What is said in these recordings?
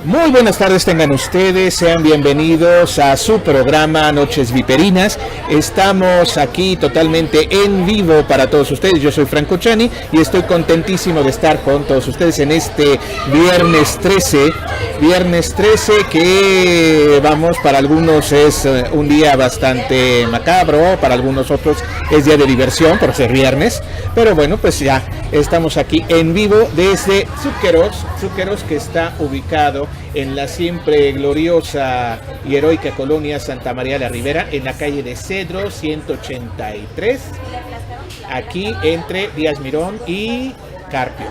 Muy buenas tardes tengan ustedes, sean bienvenidos a su programa Noches Viperinas. Estamos aquí totalmente en vivo para todos ustedes. Yo soy Franco Chani y estoy contentísimo de estar con todos ustedes en este viernes 13 que vamos, para algunos es un día bastante macabro, para algunos otros es día de diversión por ser viernes, pero bueno, pues ya estamos aquí en vivo desde Zúqueros, que está ubicado en la siempre gloriosa y heroica colonia Santa María la Ribera, en la calle de Cedro 183, aquí entre Díaz Mirón y Carpio,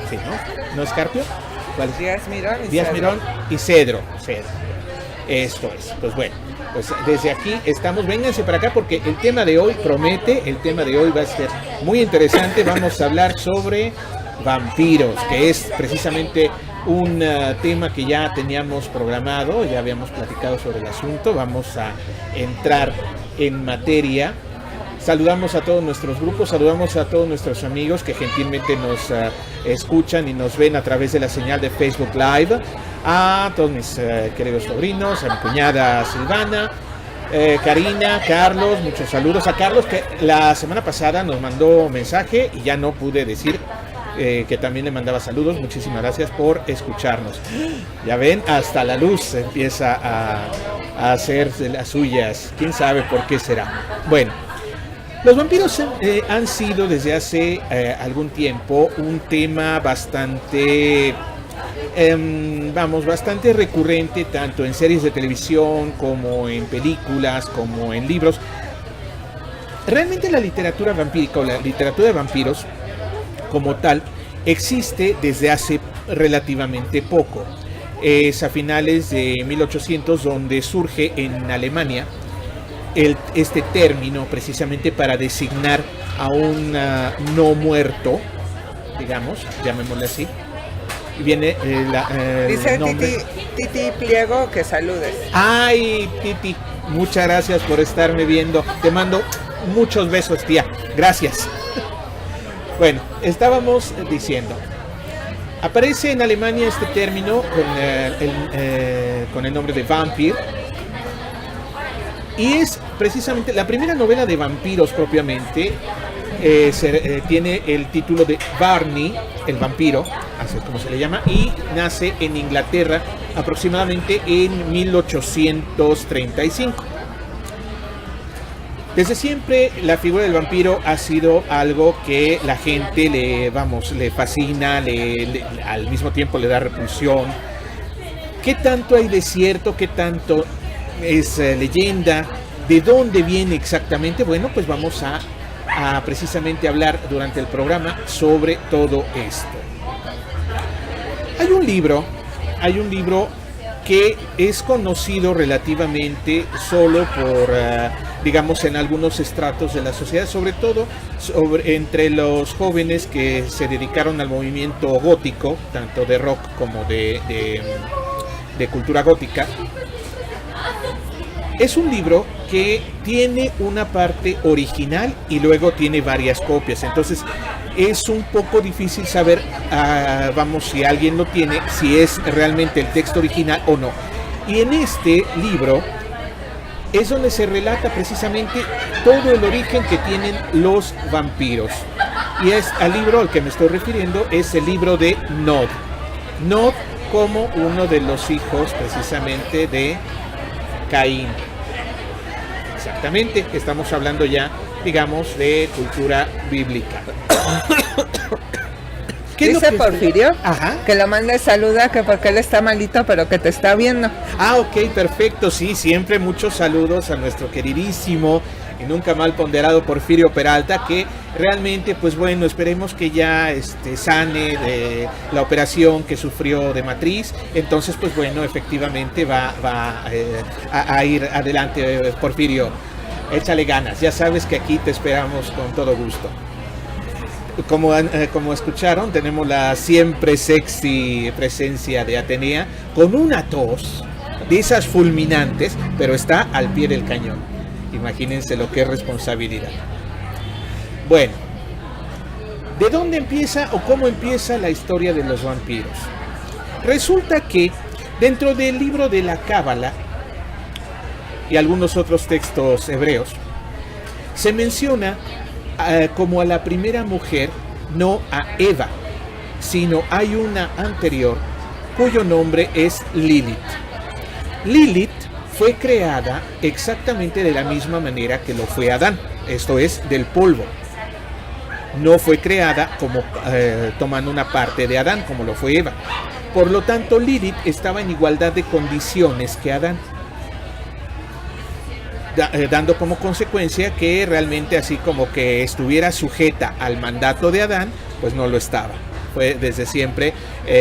sí, ¿no es Carpio? ¿Cuál es? Díaz Mirón y Cedro. Esto es, pues bueno, pues desde aquí estamos, vénganse para acá porque el tema de hoy promete, el tema de hoy va a ser muy interesante. Vamos a hablar sobre vampiros, que es precisamente un tema que ya teníamos programado, ya habíamos platicado sobre el asunto. Vamos a entrar en materia. Saludamos a todos nuestros grupos, saludamos a todos nuestros amigos que gentilmente nos escuchan y nos ven a través de la señal de Facebook Live, a todos mis queridos sobrinos, a mi cuñada Silvana, Karina, Carlos, muchos saludos a Carlos, que la semana pasada nos mandó mensaje y ya no pude decir que también le mandaba saludos. Muchísimas gracias por escucharnos. Ya ven, hasta la luz empieza a hacer de las suyas, quién sabe por qué será. Bueno, los vampiros han sido desde hace algún tiempo un tema bastante, bastante recurrente, tanto en series de televisión como en películas, como en libros. Realmente la literatura vampírica o la literatura de vampiros como tal existe desde hace relativamente poco. Es a finales de 1800 donde surge en Alemania este término precisamente para designar a un no muerto, digamos, llamémosle así. Y viene dice nombre. Titi Pliego que saludes. Ay, Titi, muchas gracias por estarme viendo. Te mando muchos besos, tía. Gracias. Bueno, estábamos diciendo, aparece en Alemania este término con el nombre de vampir. Y es precisamente la primera novela de vampiros propiamente. Tiene el título de Barney, el vampiro, así es como se le llama, y nace en Inglaterra aproximadamente en 1835. Desde siempre la figura del vampiro ha sido algo que la gente le fascina, al mismo tiempo le da repulsión. ¿Qué tanto hay de cierto? ¿Qué tanto es leyenda? ¿De dónde viene exactamente? Bueno, pues vamos a precisamente hablar durante el programa sobre todo esto. Hay un libro que es conocido relativamente solo por, digamos, en algunos estratos de la sociedad, sobre todo entre los jóvenes que se dedicaron al movimiento gótico, tanto de rock como de cultura gótica. Es un libro que tiene una parte original y luego tiene varias copias, entonces es un poco difícil saber, si alguien lo tiene, si es realmente el texto original o no. Y en este libro es donde se relata precisamente todo el origen que tienen los vampiros. Y al libro al que me estoy refiriendo es el libro de Nod. Nod como uno de los hijos precisamente de Caín. Exactamente, estamos hablando ya, digamos, de cultura bíblica. Dice Porfirio Ajá. que lo mande saluda, que porque él está malito, pero que te está viendo. Ok, perfecto, sí, siempre muchos saludos a nuestro queridísimo y nunca mal ponderado Porfirio Peralta, que realmente, pues bueno, esperemos que ya sane de la operación que sufrió de matriz. Entonces, pues bueno, efectivamente va a ir adelante, Porfirio. Échale ganas, ya sabes que aquí te esperamos con todo gusto. Como escucharon, tenemos la siempre sexy presencia de Atenea con una tos de esas fulminantes, pero está al pie del cañón. Imagínense lo que es responsabilidad. Bueno, ¿de dónde empieza o cómo empieza la historia de los vampiros? resulta que dentro del libro de la Cábala y algunos otros textos hebreos, se menciona como a la primera mujer, no a Eva, sino hay una anterior cuyo nombre es Lilith. Lilith fue creada exactamente de la misma manera que lo fue Adán, esto es, del polvo. No fue creada como tomando una parte de Adán, como lo fue Eva. Por lo tanto, Lilith estaba en igualdad de condiciones que Adán, dando como consecuencia que realmente así como que estuviera sujeta al mandato de Adán, pues no lo estaba. Fue desde siempre,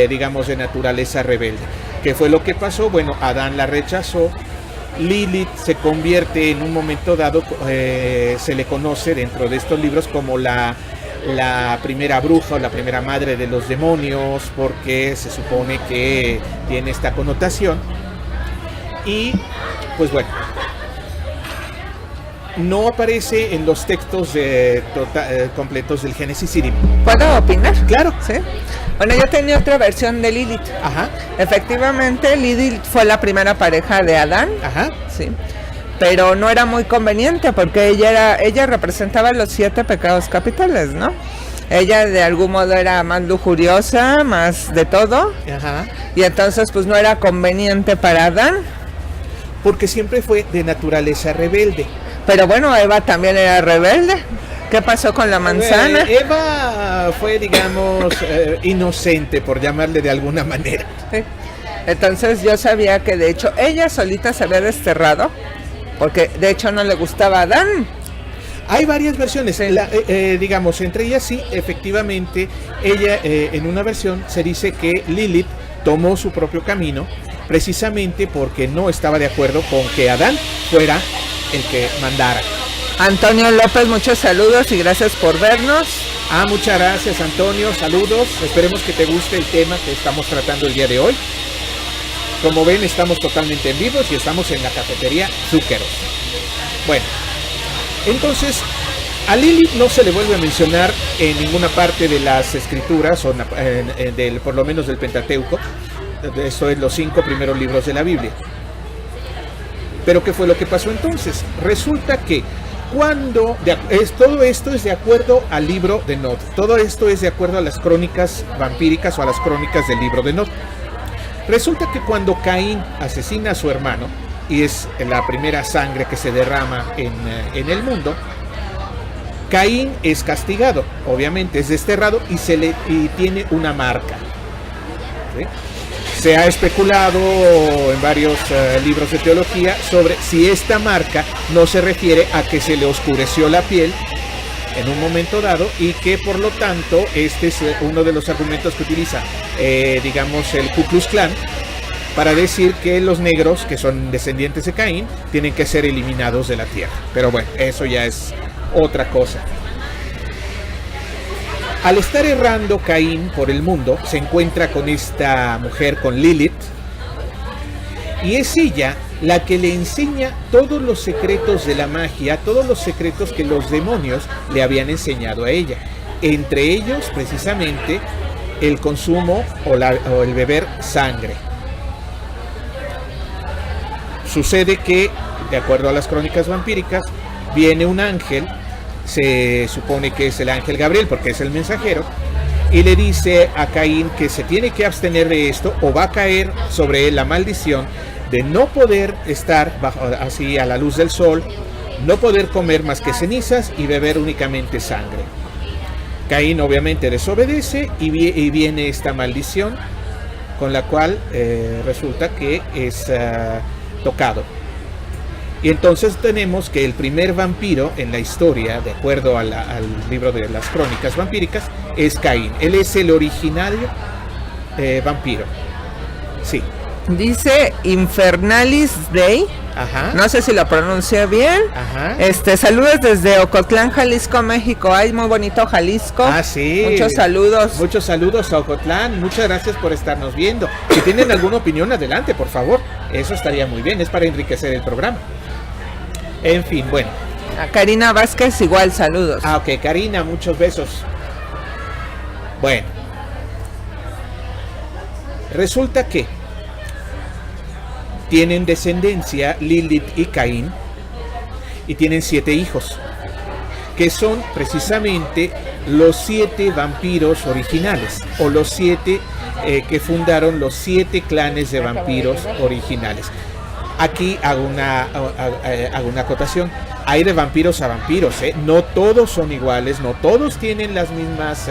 digamos, de naturaleza rebelde. ¿Qué fue lo que pasó? Bueno, Adán la rechazó. Lilith se convierte en un momento dado, se le conoce dentro de estos libros como la primera bruja o la primera madre de los demonios, porque se supone que tiene esta connotación. Y pues bueno, no aparece en los textos completos del Génesis. ¿Puedo opinar? Claro. ¿Sí? Bueno, yo tenía otra versión de Lilith. Ajá. Efectivamente, Lilith fue la primera pareja de Adán. Ajá. Sí. Pero no era muy conveniente porque ella representaba los 7 pecados capitales, ¿no? Ella de algún modo era más lujuriosa, más de todo. Ajá. Y entonces pues no era conveniente para Adán. Porque siempre fue de naturaleza rebelde. Pero bueno, Eva también era rebelde. ¿Qué pasó con la manzana? Eva fue, digamos, inocente, por llamarle de alguna manera. Sí. Entonces yo sabía que de hecho ella solita se había desterrado, porque de hecho no le gustaba a Adán. Hay varias versiones, Sí. digamos, entre ellas sí, efectivamente, ella en una versión se dice que Lilith tomó su propio camino, precisamente porque no estaba de acuerdo con que Adán fuera el que mandara. Antonio López, muchos saludos y gracias por vernos. Muchas gracias, Antonio, saludos, esperemos que te guste el tema que estamos tratando el día de hoy. Como ven, estamos totalmente en vivo y estamos en la cafetería Zúqueros. Bueno, entonces a Lilith no se le vuelve a mencionar en ninguna parte de las escrituras, o por lo menos del Pentateuco. Esto es los 5 primeros libros de la Biblia. Pero ¿qué fue lo que pasó entonces? Resulta que todo esto es de acuerdo al libro de Nod. Todo esto es de acuerdo a las crónicas vampíricas o a las crónicas del libro de Nod. Resulta que cuando Caín asesina a su hermano, y es la primera sangre que se derrama en el mundo, Caín es castigado, obviamente es desterrado y tiene una marca. ¿Sí? Se ha especulado en varios libros de teología sobre si esta marca no se refiere a que se le oscureció la piel en un momento dado y que por lo tanto este es uno de los argumentos que utiliza, digamos, el Ku Klux Klan para decir que los negros, que son descendientes de Caín, tienen que ser eliminados de la tierra. Pero bueno, eso ya es otra cosa. Al estar errando Caín por el mundo, se encuentra con esta mujer, con Lilith, y es ella la que le enseña todos los secretos de la magia, todos los secretos que los demonios le habían enseñado a ella. Entre ellos, precisamente, el consumo o el beber sangre. Sucede que, de acuerdo a las crónicas vampíricas, viene un ángel, se supone que es el ángel Gabriel porque es el mensajero, y le dice a Caín que se tiene que abstener de esto o va a caer sobre él la maldición de no poder estar así a la luz del sol, no poder comer más que cenizas y beber únicamente sangre. Caín obviamente desobedece y viene esta maldición con la cual resulta que es tocado. Y entonces tenemos que el primer vampiro en la historia, de acuerdo al libro de las crónicas vampíricas, es Caín. Él es el originario vampiro. Sí. Dice Infernalis Day. Ajá. No sé si lo pronuncié bien. Ajá. Saludos desde Ocotlán, Jalisco, México. Ay, muy bonito Jalisco. Sí. Muchos saludos. Muchos saludos a Ocotlán. Muchas gracias por estarnos viendo. Si tienen alguna opinión, adelante, por favor. Eso estaría muy bien. Es para enriquecer el programa. En fin, bueno. A Karina Vázquez igual, saludos. Ok, Karina, muchos besos. Bueno. Resulta que tienen descendencia Lilith y Caín y tienen 7 hijos, que son precisamente los 7 vampiros originales, o los 7 que fundaron los 7 clanes de vampiros originales. Aquí hago una acotación. Hay de vampiros a vampiros, no todos son iguales, no todos tienen las mismas,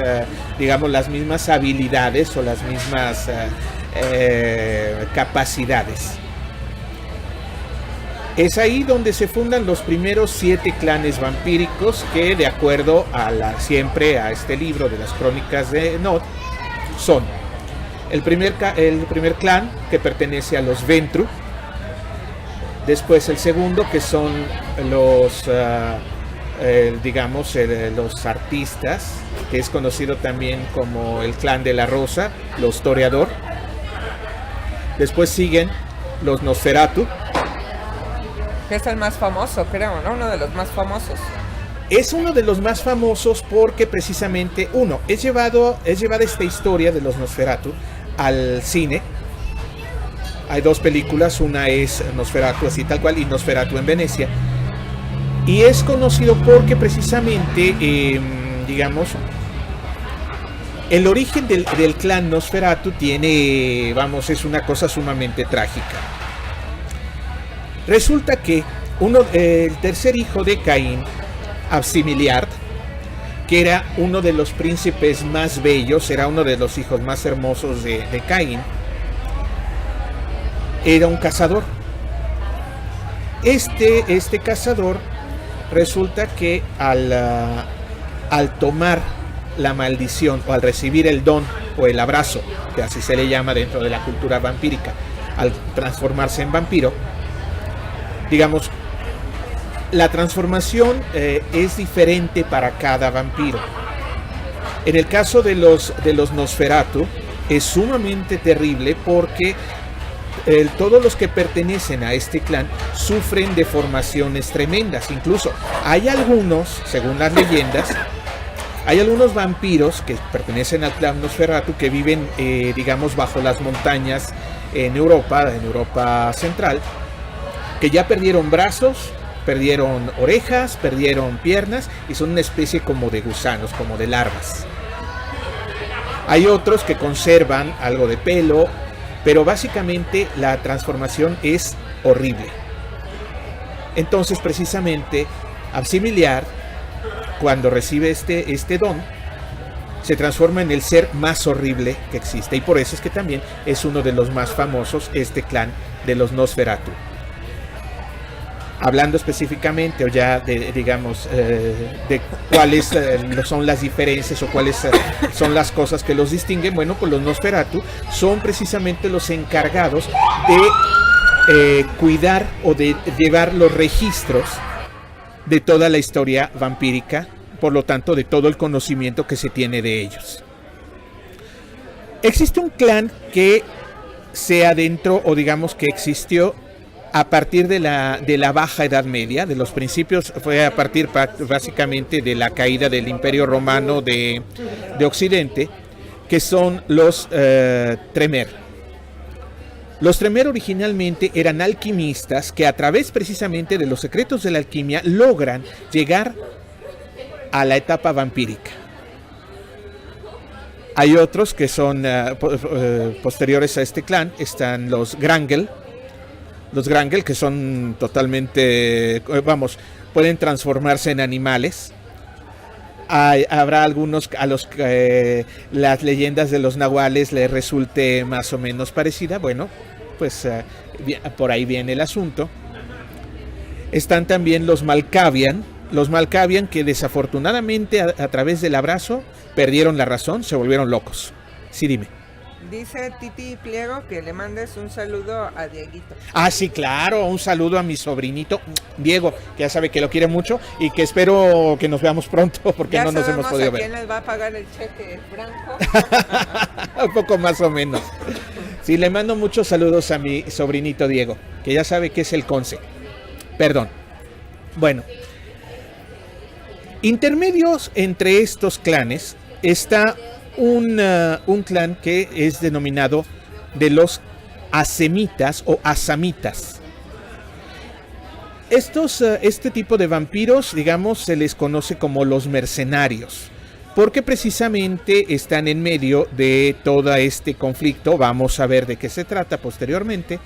las mismas habilidades o las mismas capacidades. Es ahí donde se fundan los primeros 7 clanes vampíricos que, de acuerdo siempre a este libro de las crónicas de Nod, son el primer clan, que pertenece a los Ventru. Después el segundo, que son los los artistas, que es conocido también como el clan de la Rosa, los Toreador. Después siguen los Nosferatu, que es el más famoso, creo, ¿no? Uno de los más famosos. Es uno de los más famosos porque precisamente, es llevada esta historia de los Nosferatu al cine. Hay 2 películas, una es Nosferatu así tal cual y Nosferatu en Venecia. Y es conocido porque precisamente, el origen del clan Nosferatu es una cosa sumamente trágica. Resulta que el tercer hijo de Caín, Absimiliard, que era uno de los príncipes más bellos, era uno de los hijos más hermosos de Caín, era un cazador. Este cazador resulta que al tomar la maldición, o al recibir el don o el abrazo, que así se le llama dentro de la cultura vampírica, al transformarse en vampiro, la transformación es diferente para cada vampiro. En el caso de los Nosferatu es sumamente terrible porque todos los que pertenecen a este clan sufren deformaciones tremendas. Incluso hay algunos, según las leyendas, hay algunos vampiros que pertenecen al clan Nosferatu que viven, bajo las montañas en Europa central, que ya perdieron brazos, perdieron orejas, perdieron piernas y son una especie como de gusanos, como de larvas. Hay otros que conservan algo de pelo, pero básicamente la transformación es horrible. Entonces, precisamente, Absimiliard, cuando recibe este don, se transforma en el ser más horrible que existe. Y por eso es que también es uno de los más famosos, este clan de los Nosferatu. Hablando específicamente, o ya de cuáles son las diferencias o cuáles son las cosas que los distinguen, bueno, pues los Nosferatu son precisamente los encargados de cuidar o de llevar los registros de toda la historia vampírica, por lo tanto, de todo el conocimiento que se tiene de ellos. Existe un clan que se adentró, o que existió a partir de la Baja Edad Media, de los principios, fue a partir básicamente de la caída del Imperio Romano de Occidente, que son los Tremer. Los Tremer originalmente eran alquimistas que, a través precisamente de los secretos de la alquimia, logran llegar a la etapa vampírica. Hay otros que son posteriores a este clan. Están los Grangel. Los Grangel, que son totalmente, pueden transformarse en animales. Habrá algunos a los que las leyendas de los nahuales les resulte más o menos parecida. Bueno, pues por ahí viene el asunto. Están también los Malkavian. Los Malkavian, que desafortunadamente a través del abrazo perdieron la razón, se volvieron locos. Sí, dime. Dice Titi Pliego que le mandes un saludo a Dieguito. Ah, sí, claro, un saludo a mi sobrinito Diego, que ya sabe que lo quiere mucho y que espero que nos veamos pronto, porque ya no nos hemos podido ver. ¿Quién les va a pagar el cheque, Franco? Un poco más o menos. Sí, le mando muchos saludos a mi sobrinito Diego, que ya sabe que es el Conce. Perdón. Bueno, intermedios entre estos clanes está un clan que es denominado de los asemitas o asamitas. Este tipo de vampiros, digamos, se les conoce como los mercenarios, porque precisamente están en medio de todo este conflicto, vamos a ver de qué se trata posteriormente,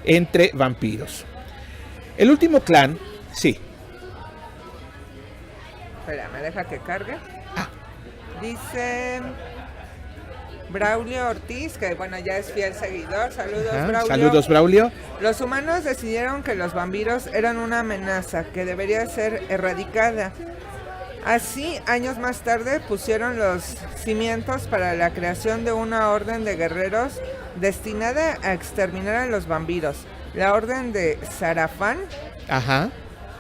entre vampiros. El último clan, sí. Espera, me deja que cargue. Dice Braulio Ortiz, que bueno, ya es fiel seguidor. Saludos, Braulio. Saludos, Braulio. Los humanos decidieron que los vampiros eran una amenaza que debería ser erradicada. Así, años más tarde, pusieron los cimientos para la creación de una orden de guerreros destinada a exterminar a los vampiros. La orden de Sarafán. Ajá.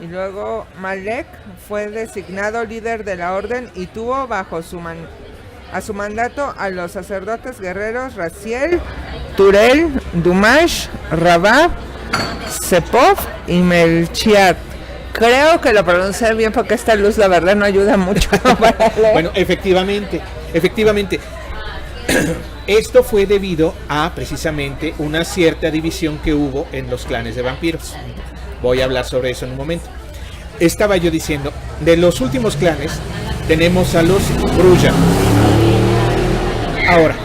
Y luego Malek fue designado líder de la orden y tuvo bajo a su mandato a los sacerdotes guerreros Raziel, Turel, Dumash, Rabá, Sepov y Melchiat. Creo que lo pronuncié bien porque esta luz, la verdad, no ayuda mucho para leer. Bueno, efectivamente. Esto fue debido a precisamente una cierta división que hubo en los clanes de vampiros. Voy a hablar sobre eso en un momento. Estaba yo diciendo, de los últimos clanes tenemos a los Bruja. Ahora,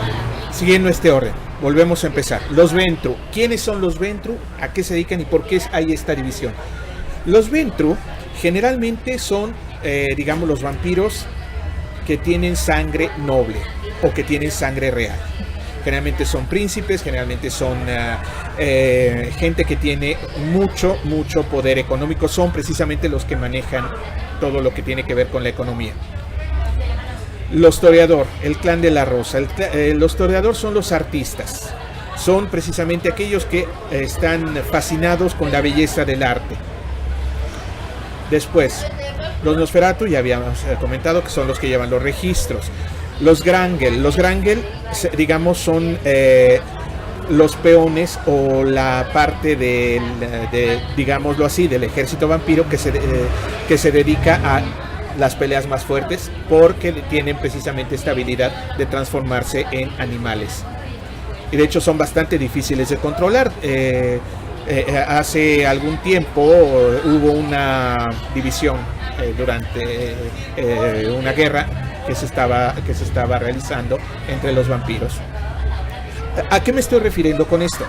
siguiendo este orden, volvemos a empezar. Los Ventru. ¿Quiénes son los Ventru? ¿A qué se dedican y por qué hay esta división? Los Ventru generalmente son, digamos, los vampiros que tienen sangre noble o que tienen sangre real. Generalmente son príncipes, generalmente son gente que tiene mucho poder económico. Son precisamente los que manejan todo lo que tiene que ver con la economía. Los Toreador, el clan de la Rosa. Los Toreador son los artistas. Son precisamente aquellos que están fascinados con la belleza del arte. Después, los Nosferatu, ya habíamos comentado que son los que llevan los registros. Los Grangel, digamos, son los peones o la parte digámoslo así, del ejército vampiro que se dedica a las peleas más fuertes porque tienen precisamente esta habilidad de transformarse en animales. Y de hecho son bastante difíciles de controlar. Hace algún tiempo hubo una división durante una guerra que se estaba realizando entre los vampiros. ¿A qué me estoy refiriendo con esto?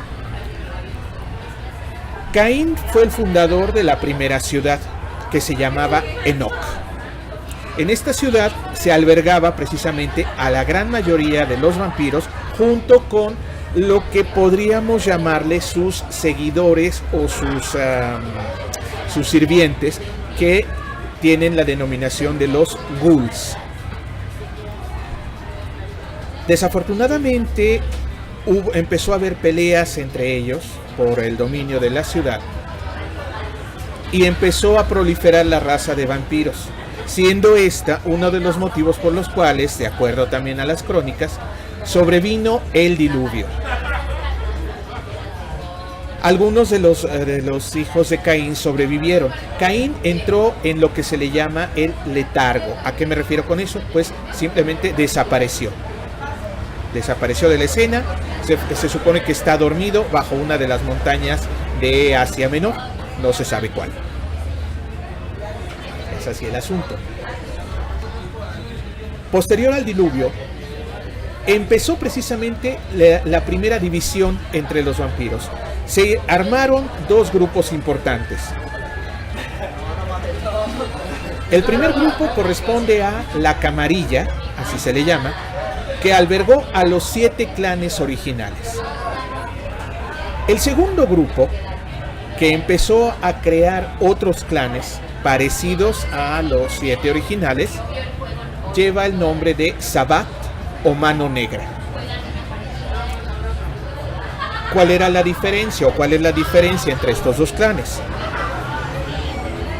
Caín fue el fundador de la primera ciudad, que se llamaba Enoch. En esta ciudad se albergaba precisamente a la gran mayoría de los vampiros, junto con lo que podríamos llamarle sus seguidores o sus sirvientes, que tienen la denominación de los ghouls. Desafortunadamente empezó a haber peleas entre ellos por el dominio de la ciudad y empezó a proliferar la raza de vampiros, siendo esta uno de los motivos por los cuales, de acuerdo también a las crónicas, sobrevino el diluvio. Algunos de los hijos de Caín sobrevivieron. Caín entró en lo que se le llama el letargo. ¿A qué me refiero con eso? Pues simplemente desapareció de la escena. Se supone que está dormido bajo una de las montañas de Asia Menor, no se sabe cuál. Es así el asunto. Posterior al diluvio empezó precisamente la primera división entre los vampiros. Se armaron dos grupos importantes. El primer grupo corresponde a la Camarilla, así se le llama, que albergó a los 7 clanes originales. El segundo grupo, que empezó a crear otros clanes parecidos a los 7 originales, lleva el nombre de Sabbat o Mano Negra. ¿Cuál era la diferencia o cuál es la diferencia entre estos dos clanes?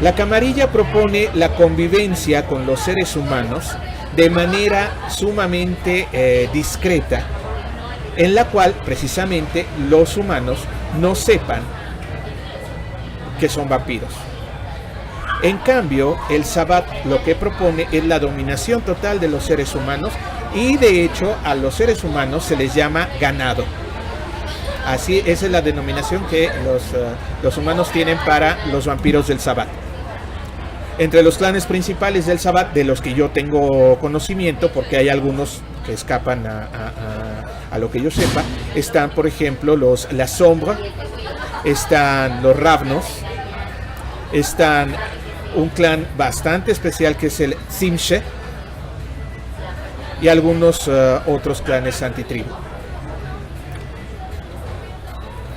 La Camarilla propone la convivencia con los seres humanos de manera sumamente discreta, en la cual precisamente los humanos no sepan que son vampiros. En cambio, el Sabbat lo que propone es la dominación total de los seres humanos, y de hecho a los seres humanos se les llama ganado. Así, esa es la denominación que los humanos tienen para los vampiros del Sabbat. Entre los clanes principales del Sabbat, de los que yo tengo conocimiento, porque hay algunos que escapan a lo que yo sepa, están, por ejemplo, las Sombras, están los Ravnos, están un clan bastante especial que es el Tsimshe, y algunos otros clanes antitribu.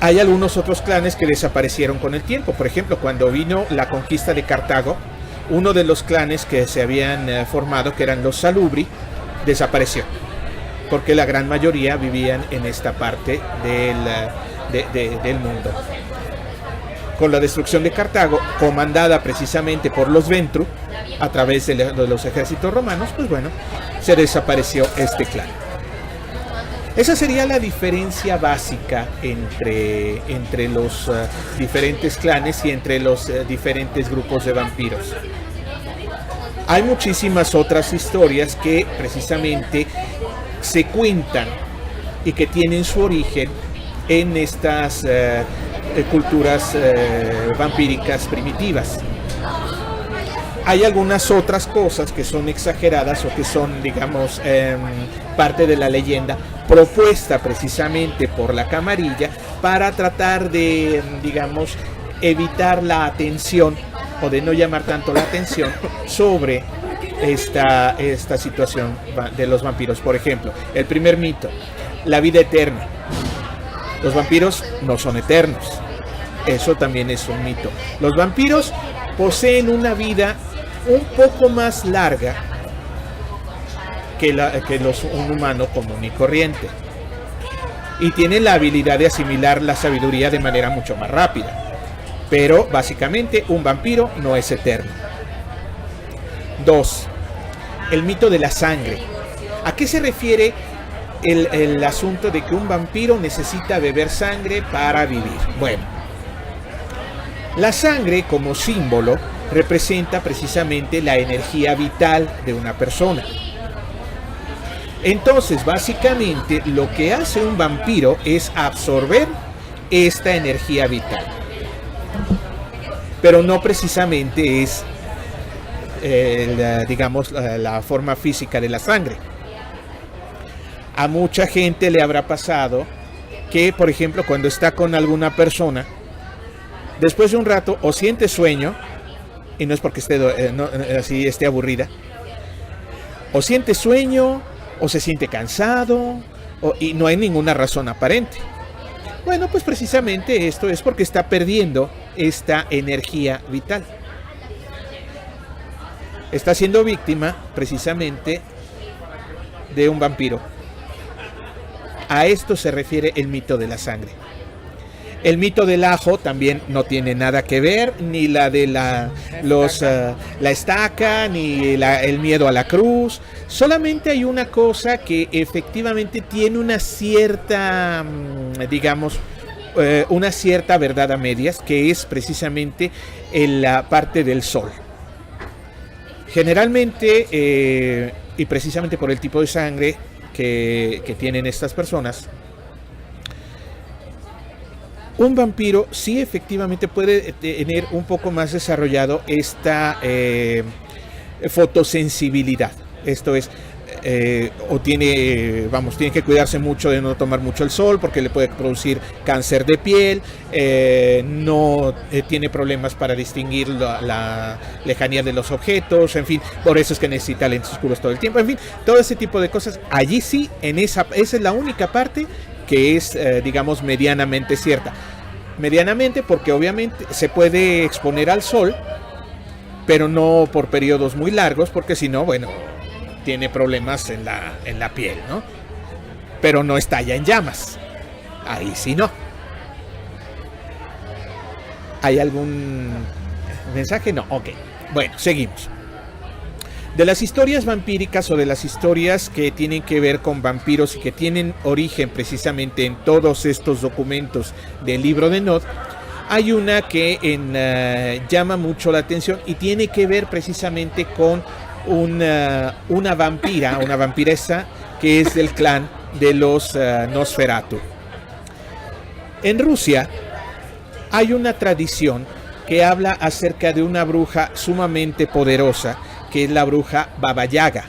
Hay algunos otros clanes que desaparecieron con el tiempo. Por ejemplo, cuando vino la conquista de Cartago, uno de los clanes que se habían formado, que eran los Salubri, desapareció, porque la gran mayoría vivían en esta parte del mundo. Con la destrucción de Cartago, comandada precisamente por los Ventru, a través de los ejércitos romanos, pues bueno, se desapareció este clan. Esa sería la diferencia básica entre los diferentes clanes y entre los diferentes grupos de vampiros. Hay muchísimas otras historias que precisamente se cuentan y que tienen su origen en estas culturas vampíricas primitivas. Hay algunas otras cosas que son exageradas o que son, digamos, parte de la leyenda propuesta precisamente por la camarilla para tratar de, digamos, evitar la atención o de no llamar tanto la atención sobre esta situación de los vampiros. Por ejemplo, el primer mito, la vida eterna. Los vampiros no son eternos. Eso también es un mito. Los vampiros poseen una vida un poco más larga que un humano común y corriente, y tienen la habilidad de asimilar la sabiduría de manera mucho más rápida, pero básicamente un vampiro no es eterno. 2. El mito de la sangre. ¿A qué se refiere el asunto de que un vampiro necesita beber sangre para vivir? Bueno, la sangre como símbolo representa precisamente la energía vital de una persona. Entonces, básicamente, lo que hace un vampiro es absorber esta energía vital. Pero no precisamente es, digamos, la forma física de la sangre. A mucha gente le habrá pasado que, por ejemplo, cuando está con alguna persona, después de un rato o siente sueño, y no es porque esté aburrida, o siente sueño, o se siente cansado, y no hay ninguna razón aparente. Bueno, pues precisamente esto es porque está perdiendo esta energía vital. Está siendo víctima precisamente de un vampiro. A esto se refiere el mito de la sangre. El mito del ajo también no tiene nada que ver, ni la de la estaca, ni el miedo a la cruz. Solamente hay una cosa que efectivamente tiene una cierta, digamos, una cierta verdad a medias, que es precisamente en la parte del sol. Generalmente, y precisamente por el tipo de sangre que tienen estas personas, un vampiro sí efectivamente puede tener un poco más desarrollado esta fotosensibilidad. Esto es, tiene que cuidarse mucho de no tomar mucho el sol porque le puede producir cáncer de piel, no tiene problemas para distinguir la lejanía de los objetos, en fin, por eso es que necesita lentes oscuros todo el tiempo, en fin, todo ese tipo de cosas. Allí sí, esa es la única parte que es, digamos, medianamente cierta. Medianamente porque obviamente se puede exponer al sol, pero no por periodos muy largos, porque si no, bueno, tiene problemas en la piel, ¿no? Pero no estalla en llamas. Ahí sí no. ¿Hay algún mensaje? No, ok. Bueno, seguimos. De las historias vampíricas o de las historias que tienen que ver con vampiros y que tienen origen precisamente en todos estos documentos del libro de Nod, hay una que llama mucho la atención y tiene que ver precisamente con una vampiresa que es del clan de los Nosferatu. En Rusia hay una tradición que habla acerca de una bruja sumamente poderosa, que es la bruja Baba Yaga.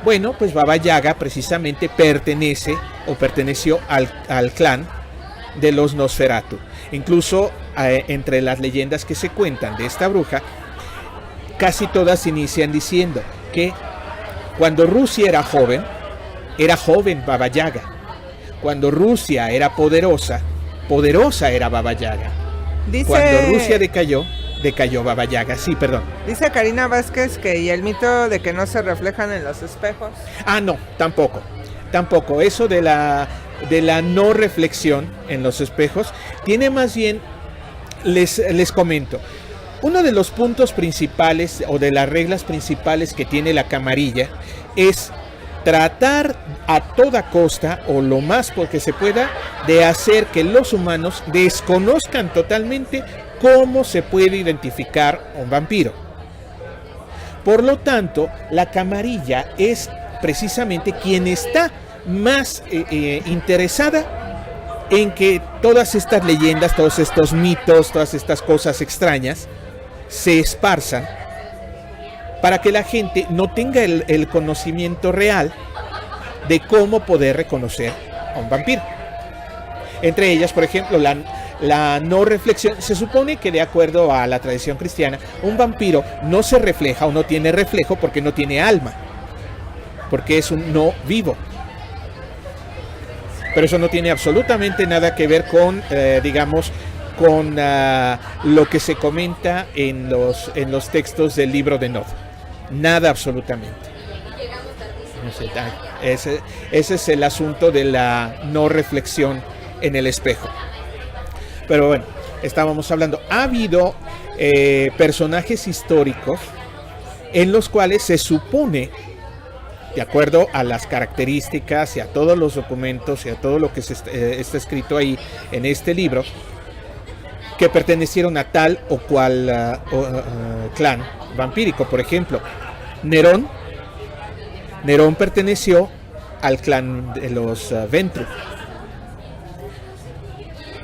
Bueno, pues Baba Yaga precisamente perteneció al clan de los Nosferatu. Incluso entre las leyendas que se cuentan de esta bruja, casi todas inician diciendo que cuando Rusia era joven Baba Yaga. Cuando Rusia era poderosa era Baba Yaga. Cuando Rusia decayó Baba Yaga. Sí, perdón. Dice Karina Vázquez que y el mito de que no se reflejan en los espejos. Ah, no, tampoco. Eso de la no reflexión en los espejos tiene más bien, les comento, uno de los puntos principales o de las reglas principales que tiene la camarilla es tratar a toda costa o lo más porque se pueda de hacer que los humanos desconozcan totalmente cómo se puede identificar un vampiro. Por lo tanto, la camarilla es precisamente quien está más interesada en que todas estas leyendas, todos estos mitos, todas estas cosas extrañas se esparzan para que la gente no tenga el conocimiento real de cómo poder reconocer a un vampiro. Entre ellas, por ejemplo, la no reflexión. Se supone que de acuerdo a la tradición cristiana, un vampiro no se refleja o no tiene reflejo porque no tiene alma, porque es un no vivo. Pero eso no tiene absolutamente nada que ver con, con lo que se comenta en los textos del libro de Nod. Nada absolutamente. No sé, ese es el asunto de la no reflexión en el espejo. Pero bueno, estábamos hablando. Ha habido personajes históricos en los cuales se supone, de acuerdo a las características y a todos los documentos y a todo lo que está escrito ahí en este libro, que pertenecieron a tal o cual clan vampírico. Por ejemplo, Nerón perteneció al clan de los Ventru.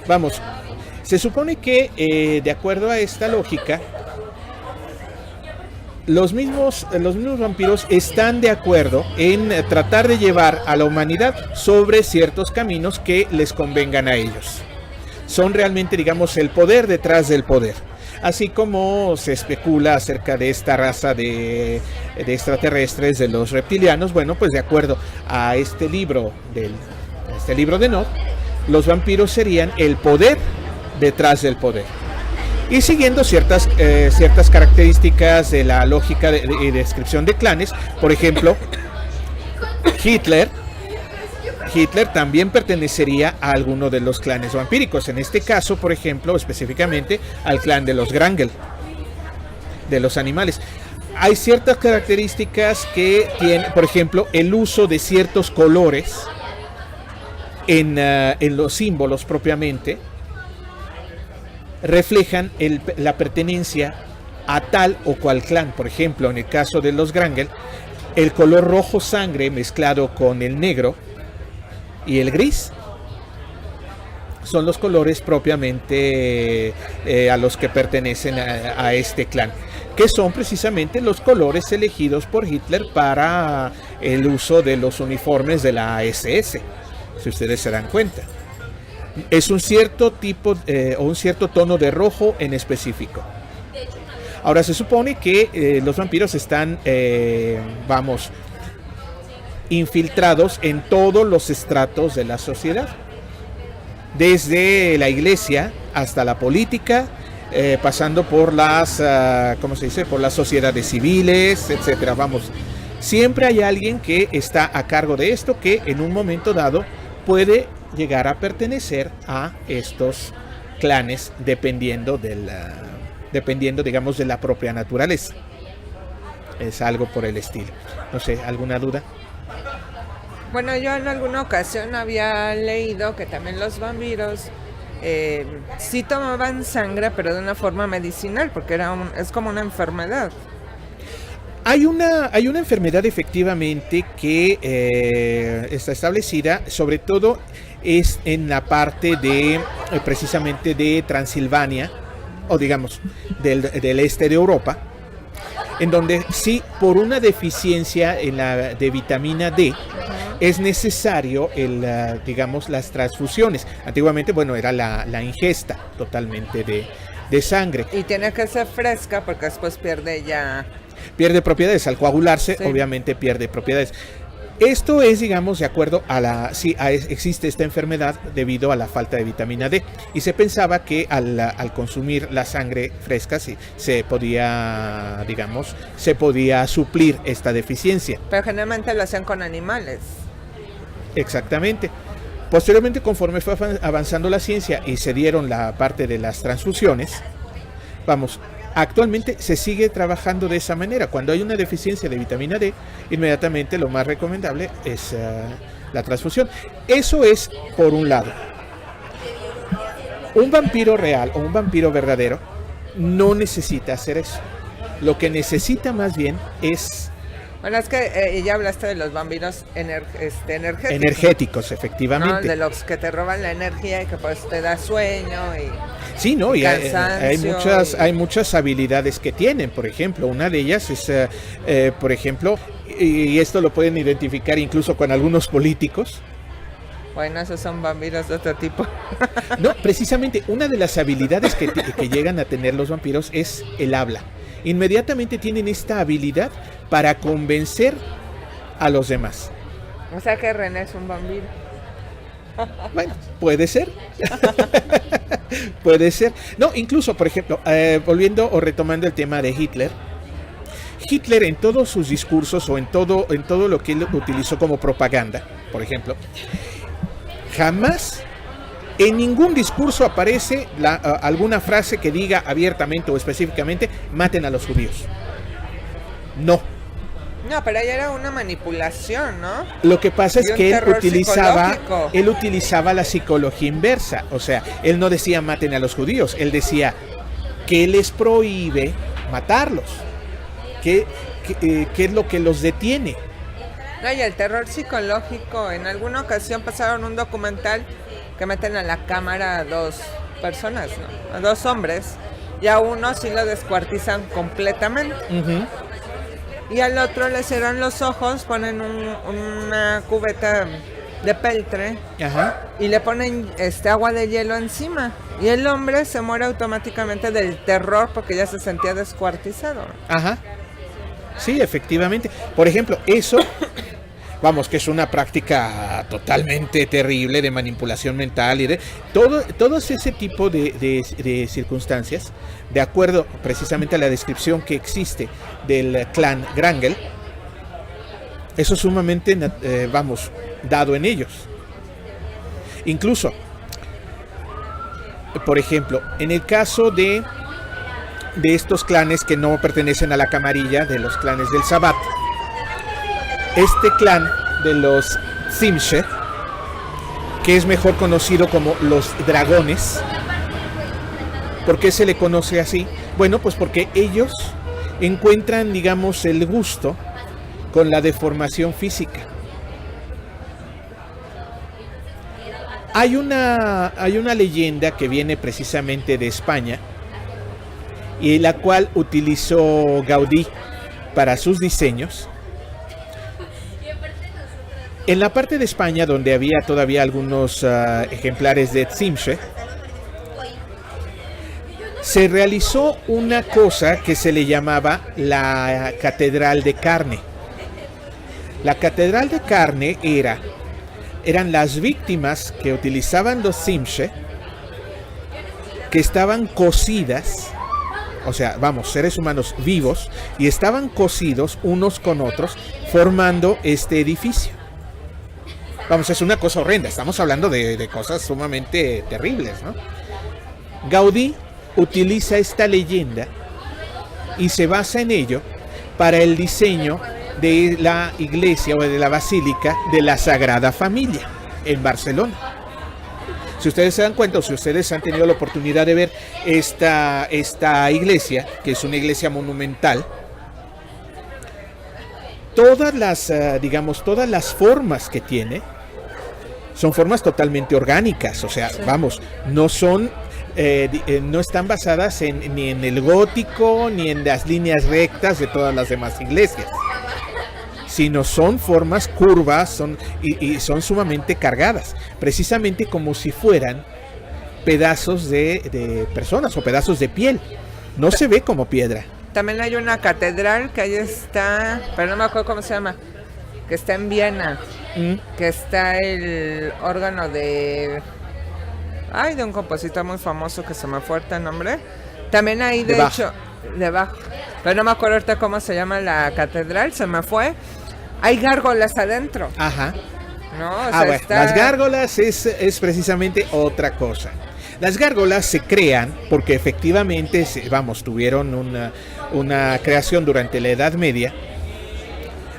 Vamos, se supone que de acuerdo a esta lógica, los mismos vampiros están de acuerdo en tratar de llevar a la humanidad sobre ciertos caminos que les convengan a ellos. Son realmente, el poder detrás del poder. Así como se especula acerca de esta raza de extraterrestres, de los reptilianos, bueno, pues de acuerdo a este libro de Nod, los vampiros serían el poder detrás del poder. Y siguiendo ciertas características de la lógica y descripción de clanes, por ejemplo, Hitler también pertenecería a alguno de los clanes vampíricos. En este caso, por ejemplo, específicamente al clan de los Grangel, de los animales. Hay ciertas características que tienen, por ejemplo, el uso de ciertos colores en los símbolos propiamente, reflejan la pertenencia a tal o cual clan. Por ejemplo, en el caso de los Grangel, el color rojo sangre mezclado con el negro y el gris son los colores propiamente a los que pertenecen a este clan, que son precisamente los colores elegidos por Hitler para el uso de los uniformes de la SS, si ustedes se dan cuenta. Es un cierto tipo o un cierto tono de rojo en específico. Ahora se supone que los vampiros están, infiltrados en todos los estratos de la sociedad, desde la iglesia hasta la política, pasando por las, por las sociedades civiles, etcétera. Siempre hay alguien que está a cargo de esto, que en un momento dado puede llegar a pertenecer a estos clanes dependiendo, digamos, de la propia naturaleza. Es algo por el estilo. No sé, ¿alguna duda? Bueno, yo en alguna ocasión había leído que también los vampiros sí tomaban sangre, pero de una forma medicinal, porque es como una enfermedad. Hay una enfermedad efectivamente que está establecida, sobre todo es en la parte de precisamente de Transilvania, o digamos del este de Europa, en donde sí, por una deficiencia de vitamina D, es necesario digamos, las transfusiones. Antiguamente, bueno, era la ingesta totalmente de sangre. Y tiene que ser fresca porque después pierde propiedades. Al coagularse, sí, obviamente pierde propiedades. Esto es, digamos, de acuerdo existe esta enfermedad debido a la falta de vitamina D. Y se pensaba que al consumir la sangre fresca se podía suplir esta deficiencia. Pero generalmente lo hacían con animales. Exactamente. Posteriormente, conforme fue avanzando la ciencia y se dieron la parte de las transfusiones, actualmente se sigue trabajando de esa manera. Cuando hay una deficiencia de vitamina D, inmediatamente lo más recomendable es la transfusión. Eso es por un lado. Un vampiro real o un vampiro verdadero no necesita hacer eso. Lo que necesita más bien es... Bueno, es que ya hablaste de los vampiros energéticos. Energéticos, efectivamente. ¿No? De los que te roban la energía y que pues te da sueño y... Sí, no, y hay y... muchas habilidades que tienen. Por ejemplo, una de ellas es, por ejemplo, y esto lo pueden identificar incluso con algunos políticos. Bueno, esos son vampiros de otro tipo. No, precisamente una de las habilidades que llegan a tener los vampiros es el habla. Inmediatamente tienen esta habilidad para convencer a los demás. O sea que René es un vampiro. Bueno, puede ser. Puede ser. No, incluso, por ejemplo, volviendo o retomando el tema de Hitler. Hitler en todos sus discursos o en todo lo que él utilizó como propaganda, por ejemplo, jamás en ningún discurso aparece alguna frase que diga abiertamente o específicamente maten a los judíos. No. No, pero ahí era una manipulación, ¿no? Lo que pasa es que él utilizaba la psicología inversa. O sea, él no decía maten a los judíos, él decía que les prohíbe matarlos. ¿Qué es lo que los detiene? No, y el terror psicológico. En alguna ocasión pasaron un documental que meten a la cámara a 2 personas, ¿no? A 2 hombres. Y a uno sí lo descuartizan completamente. Uh-huh. Y al otro le cierran los ojos, ponen una cubeta de peltre. Ajá. Y le ponen agua de hielo encima. Y el hombre se muere automáticamente del terror porque ya se sentía descuartizado. Ajá. Sí, efectivamente. Por ejemplo, eso, que es una práctica totalmente terrible de manipulación mental y de todo ese tipo de circunstancias, de acuerdo precisamente a la descripción que existe del clan Grangel, eso es sumamente, dado en ellos. Incluso, por ejemplo, en el caso de estos clanes que no pertenecen a la camarilla, de los clanes del Sabbat, este clan de los Tsimshe, que es mejor conocido como los dragones. ¿Por qué se le conoce así? Bueno, pues porque ellos encuentran, digamos, el gusto con la deformación física. Hay una leyenda que viene precisamente de España y la cual utilizó Gaudí para sus diseños. En la parte de España donde había todavía algunos ejemplares de Tsimshe, se realizó una cosa que se le llamaba la Catedral de Carne. La Catedral de Carne eran las víctimas que utilizaban los Tsimshe, que estaban cosidas, o sea, seres humanos vivos, y estaban cosidos unos con otros, formando este edificio. Es una cosa horrenda, estamos hablando de cosas sumamente terribles, ¿no? Gaudí utiliza esta leyenda y se basa en ello para el diseño de la iglesia o de la basílica de la Sagrada Familia en Barcelona. Si ustedes se dan cuenta o si ustedes han tenido la oportunidad de ver esta iglesia, que es una iglesia monumental, todas las, digamos, todas las formas que tiene son formas totalmente orgánicas, o sea, sí. Vamos, no son, no están basadas ni en el gótico, ni en las líneas rectas de todas las demás iglesias, sino son formas curvas, y son sumamente cargadas, precisamente como si fueran pedazos de personas o pedazos de piel. No se ve como piedra. También hay una catedral que ahí está, pero no me acuerdo cómo se llama, que está en Viena, que está el órgano de un compositor muy famoso que se me fue el nombre. También ahí de hecho, de Bach, pero no me acuerdo ahorita cómo se llama la catedral, se me fue. Hay gárgolas adentro. Ajá. ¿No? O sea, bueno, las gárgolas es precisamente otra cosa. Las gárgolas se crean porque efectivamente, tuvieron una creación durante la Edad Media,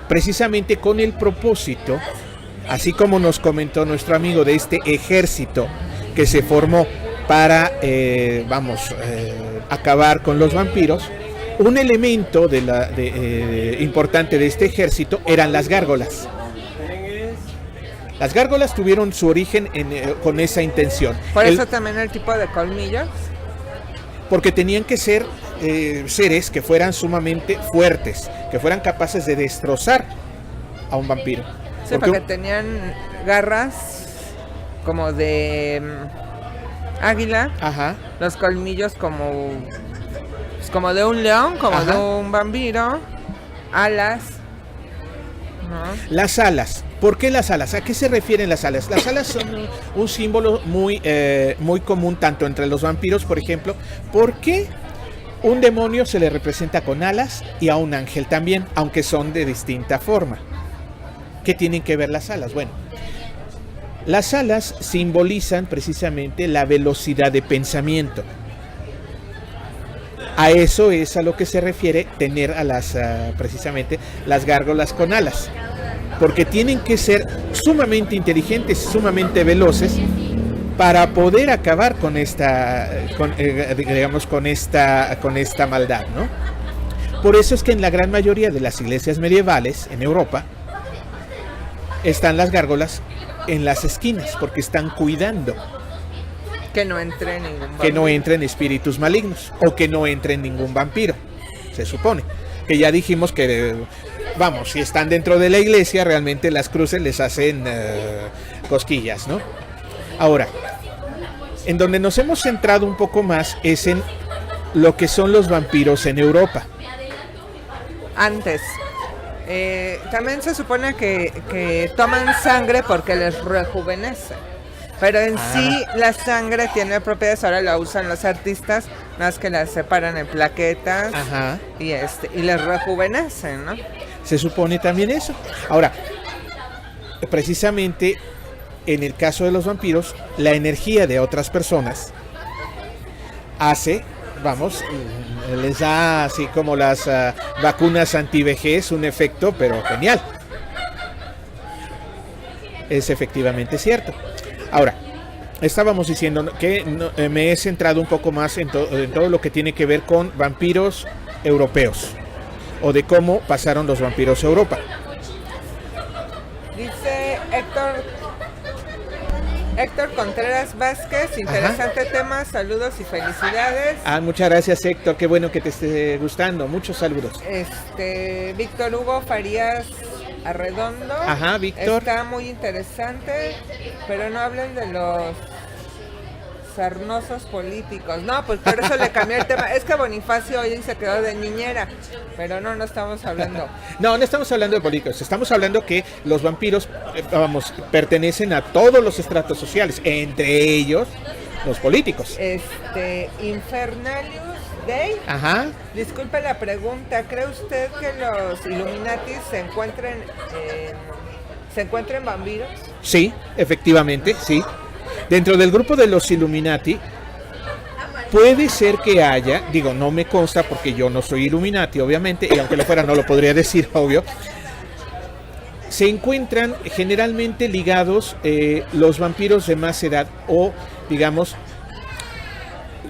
precisamente con el propósito, así como nos comentó nuestro amigo, de este ejército que se formó para, acabar con los vampiros. Un elemento importante de este ejército eran las gárgolas. Las gárgolas tuvieron su origen con esa intención. Por eso también el tipo de colmillos. Porque tenían que ser seres que fueran sumamente fuertes, que fueran capaces de destrozar a un vampiro. Sí, porque tenían garras como de águila. Ajá. Los colmillos como de un león, como Ajá. de un vampiro. Alas. ¿No? Las alas. ¿Por qué las alas? ¿A qué se refieren las alas? Las alas son un símbolo muy común tanto entre los vampiros, por ejemplo. ¿Por qué un demonio se le representa con alas y a un ángel también, aunque son de distinta forma? ¿Qué tienen que ver las alas? Bueno, las alas simbolizan precisamente la velocidad de pensamiento. A eso es a lo que se refiere tener a precisamente las gárgolas con alas. Porque tienen que ser sumamente inteligentes, sumamente veloces para poder acabar con esta maldad, ¿no? Por eso es que en la gran mayoría de las iglesias medievales en Europa están las gárgolas en las esquinas, porque están cuidando que no entre ningún vampiro. Que no entren espíritus malignos o que no entre ningún vampiro, se supone. Que ya dijimos que, si están dentro de la iglesia, realmente las cruces les hacen cosquillas, ¿no? Ahora, en donde nos hemos centrado un poco más es en lo que son los vampiros en Europa. Antes, también se supone que toman sangre porque les rejuvenece. Pero en sí la sangre tiene propiedades, ahora la usan los artistas, más que la separan en plaquetas. Ajá. Y les rejuvenecen, ¿no? Se supone también eso. Ahora, precisamente en el caso de los vampiros, la energía de otras personas les da así como las vacunas antivejez un efecto, pero genial. Es efectivamente cierto. Ahora, estábamos diciendo que me he centrado un poco más en todo lo que tiene que ver con vampiros europeos o de cómo pasaron los vampiros a Europa. Dice Héctor Contreras Vázquez, interesante Ajá. tema, saludos y felicidades. Muchas gracias, Héctor, qué bueno que te esté gustando, muchos saludos. Víctor Hugo Farías Arredondo. Ajá, Víctor. Está muy interesante, pero no hablen de los sarnosos políticos. No, pues por eso le cambié el tema. Es que Bonifacio hoy se quedó de niñera, pero no estamos hablando. No estamos hablando de políticos. Estamos hablando que los vampiros, pertenecen a todos los estratos sociales, entre ellos los políticos. Infernalius Day. Ajá. Disculpe la pregunta, ¿cree usted que los Illuminati se encuentren vampiros? Sí, efectivamente, sí. Dentro del grupo de los Illuminati puede ser que haya, no me consta porque yo no soy Illuminati, obviamente, y aunque lo fuera no lo podría decir, obvio. Se encuentran generalmente ligados los vampiros de más edad o,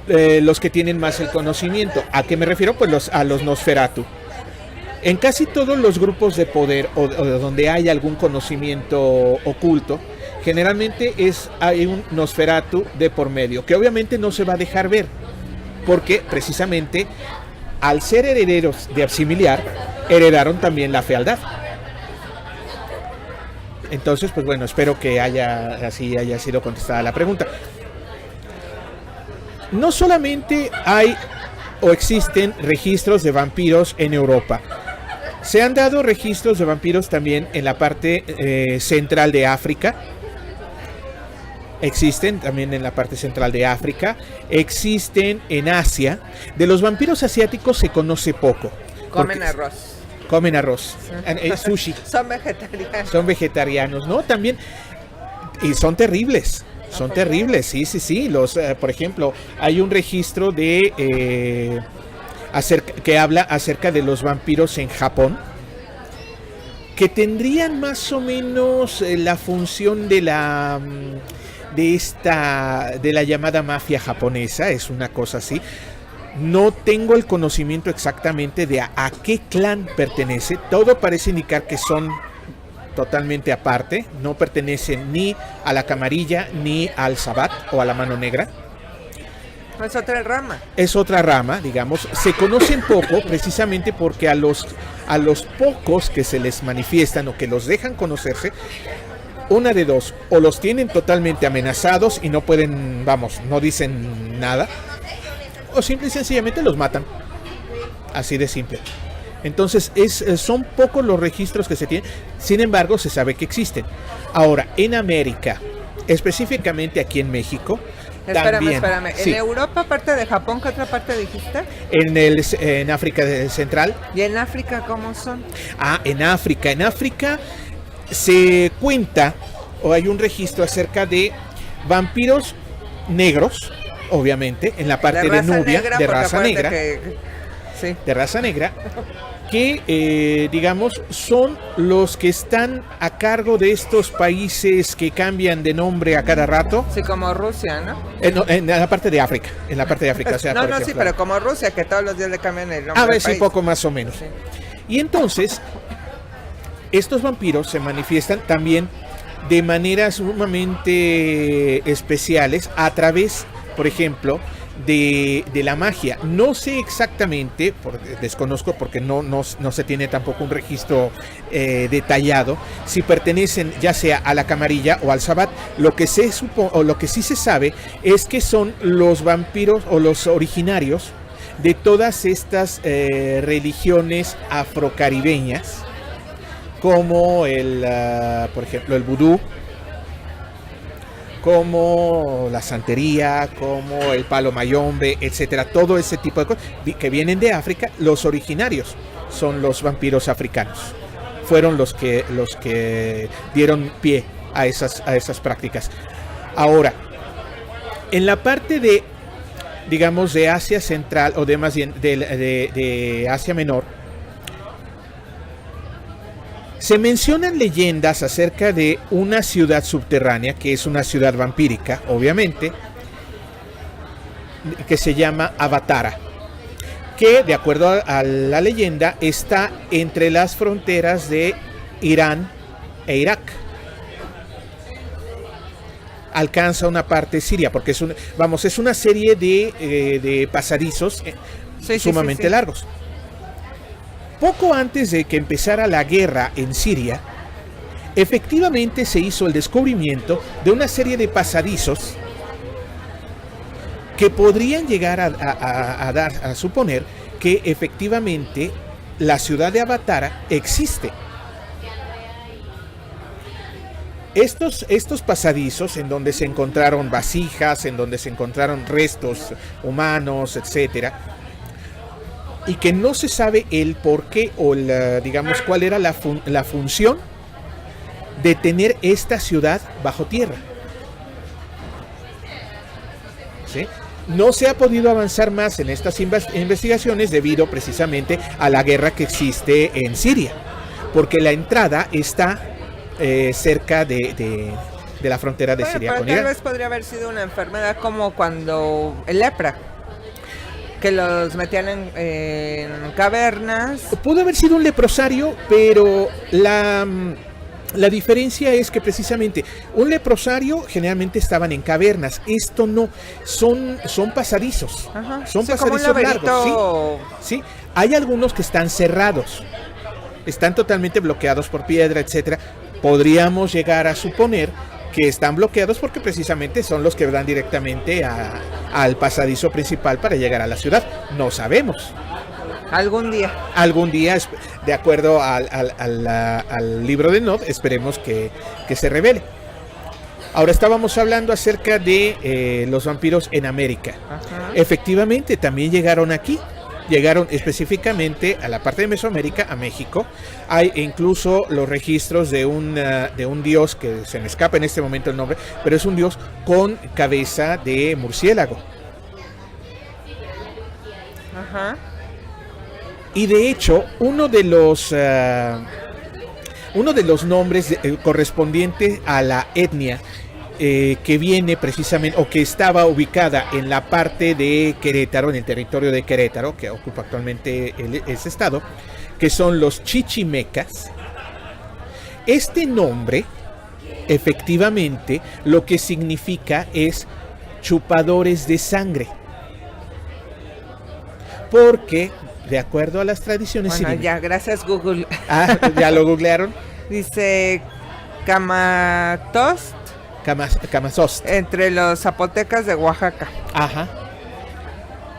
los que tienen más el conocimiento. ¿A qué me refiero? Pues a los Nosferatu. En casi todos los grupos de poder o donde hay algún conocimiento oculto, generalmente hay un Nosferatu de por medio, que obviamente no se va a dejar ver, porque precisamente al ser herederos de Absimiliar, heredaron también la fealdad. Entonces, pues bueno, espero que así haya sido contestada la pregunta. No solamente hay o existen registros de vampiros en Europa. Se han dado registros de vampiros también en la parte central de África. Existen también en la parte central de África. Existen en Asia. De los vampiros asiáticos se conoce poco. Comen arroz. Comen arroz. Sushi. Son vegetarianos. Son vegetarianos, ¿no? También. Y son terribles. Son terribles, sí. Por ejemplo, hay un registro que habla acerca de los vampiros en Japón, que tendrían más o menos la función de la llamada mafia japonesa, es una cosa así. No tengo el conocimiento exactamente de a qué clan pertenece. Todo parece indicar que son totalmente aparte, no pertenecen ni a la camarilla ni al Sabbat o a la mano negra. Es otra rama. Es otra rama, digamos. Se conocen poco precisamente porque a los pocos que se les manifiestan o que los dejan conocerse, una de dos, o los tienen totalmente amenazados y no pueden, no dicen nada, o simple y sencillamente los matan. Así de simple. Entonces son pocos los registros que se tienen, sin embargo se sabe que existen. Ahora, en América, específicamente aquí en México, Espérame. Sí. ¿En Europa, aparte de Japón, qué otra parte dijiste? En África Central. ¿Y en África cómo son? En África se cuenta, o hay un registro acerca de vampiros negros, obviamente, en la parte de Nubia, de raza negra. Sí. De raza negra, que digamos son los que están a cargo de estos países que cambian de nombre a cada rato. Sí, como Rusia, ¿no? En la parte de África, o sea, no, sí, pero como Rusia, que todos los días le cambian el nombre. A ver, sí, poco más o menos. Sí. Y entonces, estos vampiros se manifiestan también de maneras sumamente especiales a través, por ejemplo, de la magia. No sé exactamente, desconozco porque no se tiene tampoco un registro detallado, si pertenecen ya sea a la camarilla o al Sabbat. Lo que sí se sabe es que son los vampiros o los originarios de todas estas religiones afrocaribeñas, como por ejemplo el vudú, como la santería, como el palo mayombe, etcétera, todo ese tipo de cosas que vienen de África. Los originarios son los vampiros africanos. Fueron los que dieron pie a esas prácticas. Ahora, en la parte de, digamos, de Asia Central, o de más bien de Asia Menor, se mencionan leyendas acerca de una ciudad subterránea, que es una ciudad vampírica, obviamente, que se llama Avatara, que, de acuerdo a la leyenda, está entre las fronteras de Irán e Irak. Alcanza una parte siria, porque es una serie de pasadizos sumamente largos. Poco antes de que empezara la guerra en Siria, efectivamente se hizo el descubrimiento de una serie de pasadizos que podrían llegar a suponer que efectivamente la ciudad de Avatara existe. Estos pasadizos, en donde se encontraron vasijas, en donde se encontraron restos humanos, etcétera, y que no se sabe el por qué o digamos cuál era la función de tener esta ciudad bajo tierra. ¿Sí? No se ha podido avanzar más en estas investigaciones debido precisamente a la guerra que existe en Siria, porque la entrada está cerca de la frontera de Siria con Irán. Tal vez podría haber sido una enfermedad como cuando el lepra. Que los metían en cavernas. Pudo haber sido un leprosario, pero la diferencia es que precisamente un leprosario generalmente estaban en cavernas. Esto no, son pasadizos. Ajá. Son Sí, como un pasadizos largos. laberinto. Sí, hay algunos que están cerrados. Están totalmente bloqueados por piedra, etcétera. Podríamos llegar a suponer que están bloqueados porque precisamente son los que dan directamente al pasadizo principal para llegar a la ciudad. No sabemos. Algún día, De acuerdo al libro de Nod, esperemos que se revele. Ahora estábamos hablando acerca de los vampiros en América. Ajá. Efectivamente, también llegaron aquí. Llegaron específicamente a la parte de Mesoamérica, a México. Hay incluso los registros de un dios que se me escapa en este momento el nombre, pero es un dios con cabeza de murciélago. Ajá. Y de hecho, uno de los nombres correspondientes a la etnia que viene precisamente, o que estaba ubicada en la parte de Querétaro, en el territorio de Querétaro, que ocupa actualmente ese estado, que son los chichimecas. Este nombre, efectivamente, lo que significa es chupadores de sangre. Porque, de acuerdo a las tradiciones... Bueno, ya, gracias Google. Ah, ¿ya lo googlearon? Dice Camatost. Camazost. Entre los zapotecas de Oaxaca. Ajá.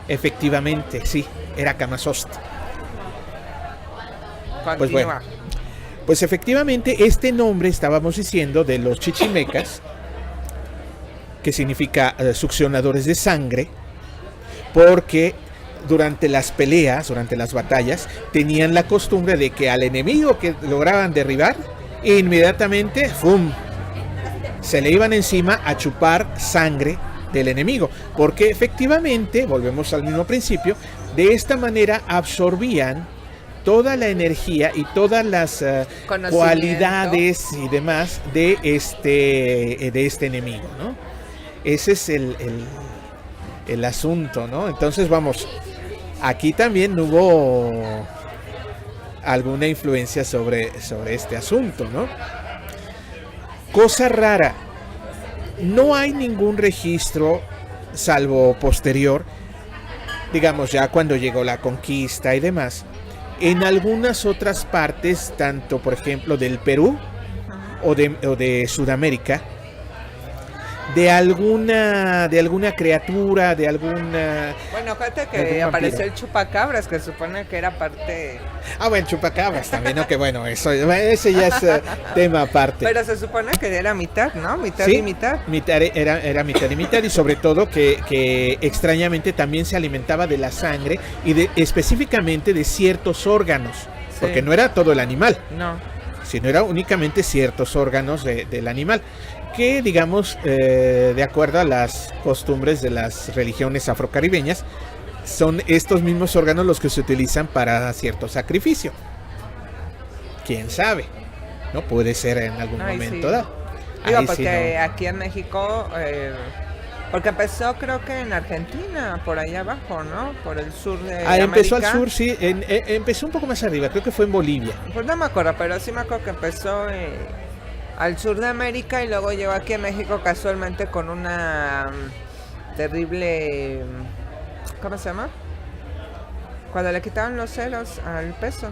Efectivamente, sí, era Camazost. Continúa. Pues bueno. Pues efectivamente, este nombre estábamos diciendo de los chichimecas, que significa succionadores de sangre, porque durante las peleas, durante las batallas, tenían la costumbre de que al enemigo que lograban derribar, inmediatamente, ¡fum!, se le iban encima a chupar sangre del enemigo, porque efectivamente, volvemos al mismo principio, de esta manera absorbían toda la energía y todas las cualidades y demás de este enemigo, ¿no? Ese es el asunto, ¿no? Entonces, vamos, aquí también hubo alguna influencia sobre este asunto, ¿no? Cosa rara, no hay ningún registro, salvo posterior, digamos ya cuando llegó la conquista y demás, en algunas otras partes, tanto por ejemplo del Perú o de Sudamérica, de alguna criatura, de alguna... Bueno, fíjate que apareció el chupacabras, que supone que era parte... Ah, bueno, chupacabras también, ¿no? Que bueno, ese ya es tema aparte. Pero se supone que era mitad, ¿no? Mitad ¿Sí? y mitad. Era mitad y mitad, y sobre todo que extrañamente también se alimentaba de la sangre y específicamente de ciertos órganos, sí, porque no era todo el animal, no, sino era únicamente ciertos órganos del animal, que digamos, de acuerdo a las costumbres de las religiones afrocaribeñas, son estos mismos órganos los que se utilizan para cierto sacrificio. ¿Quién sabe? ¿No? Puede ser en algún momento dado. Digo, porque sí, no. Aquí en México, porque empezó creo que en Argentina, por allá abajo, ¿no? Por el sur de América. Empezó al sur, sí, empezó un poco más arriba, creo que fue en Bolivia. Pues no me acuerdo, pero sí me acuerdo que empezó al sur de América y luego llegó aquí a México casualmente con una terrible... ¿Cómo se llama? Cuando le quitaban los ceros al peso.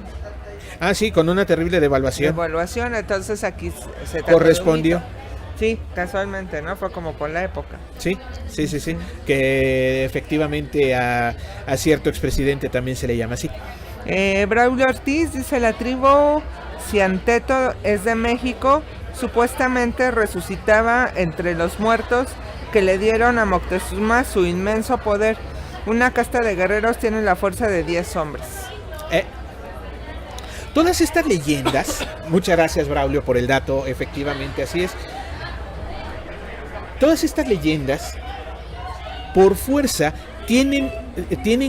Ah, sí, con una terrible devaluación. Entonces aquí se correspondió. Sí, casualmente, ¿no? Fue como por la época. Sí. Que efectivamente a cierto expresidente también se le llama así. Braulio Ortiz dice: la tribu Cianteto es de México. Supuestamente resucitaba entre los muertos que le dieron a Moctezuma su inmenso poder. Una casta de guerreros tiene la fuerza de 10 hombres. Todas estas leyendas, muchas gracias Braulio por el dato, efectivamente así es. Todas estas leyendas, por fuerza, tienen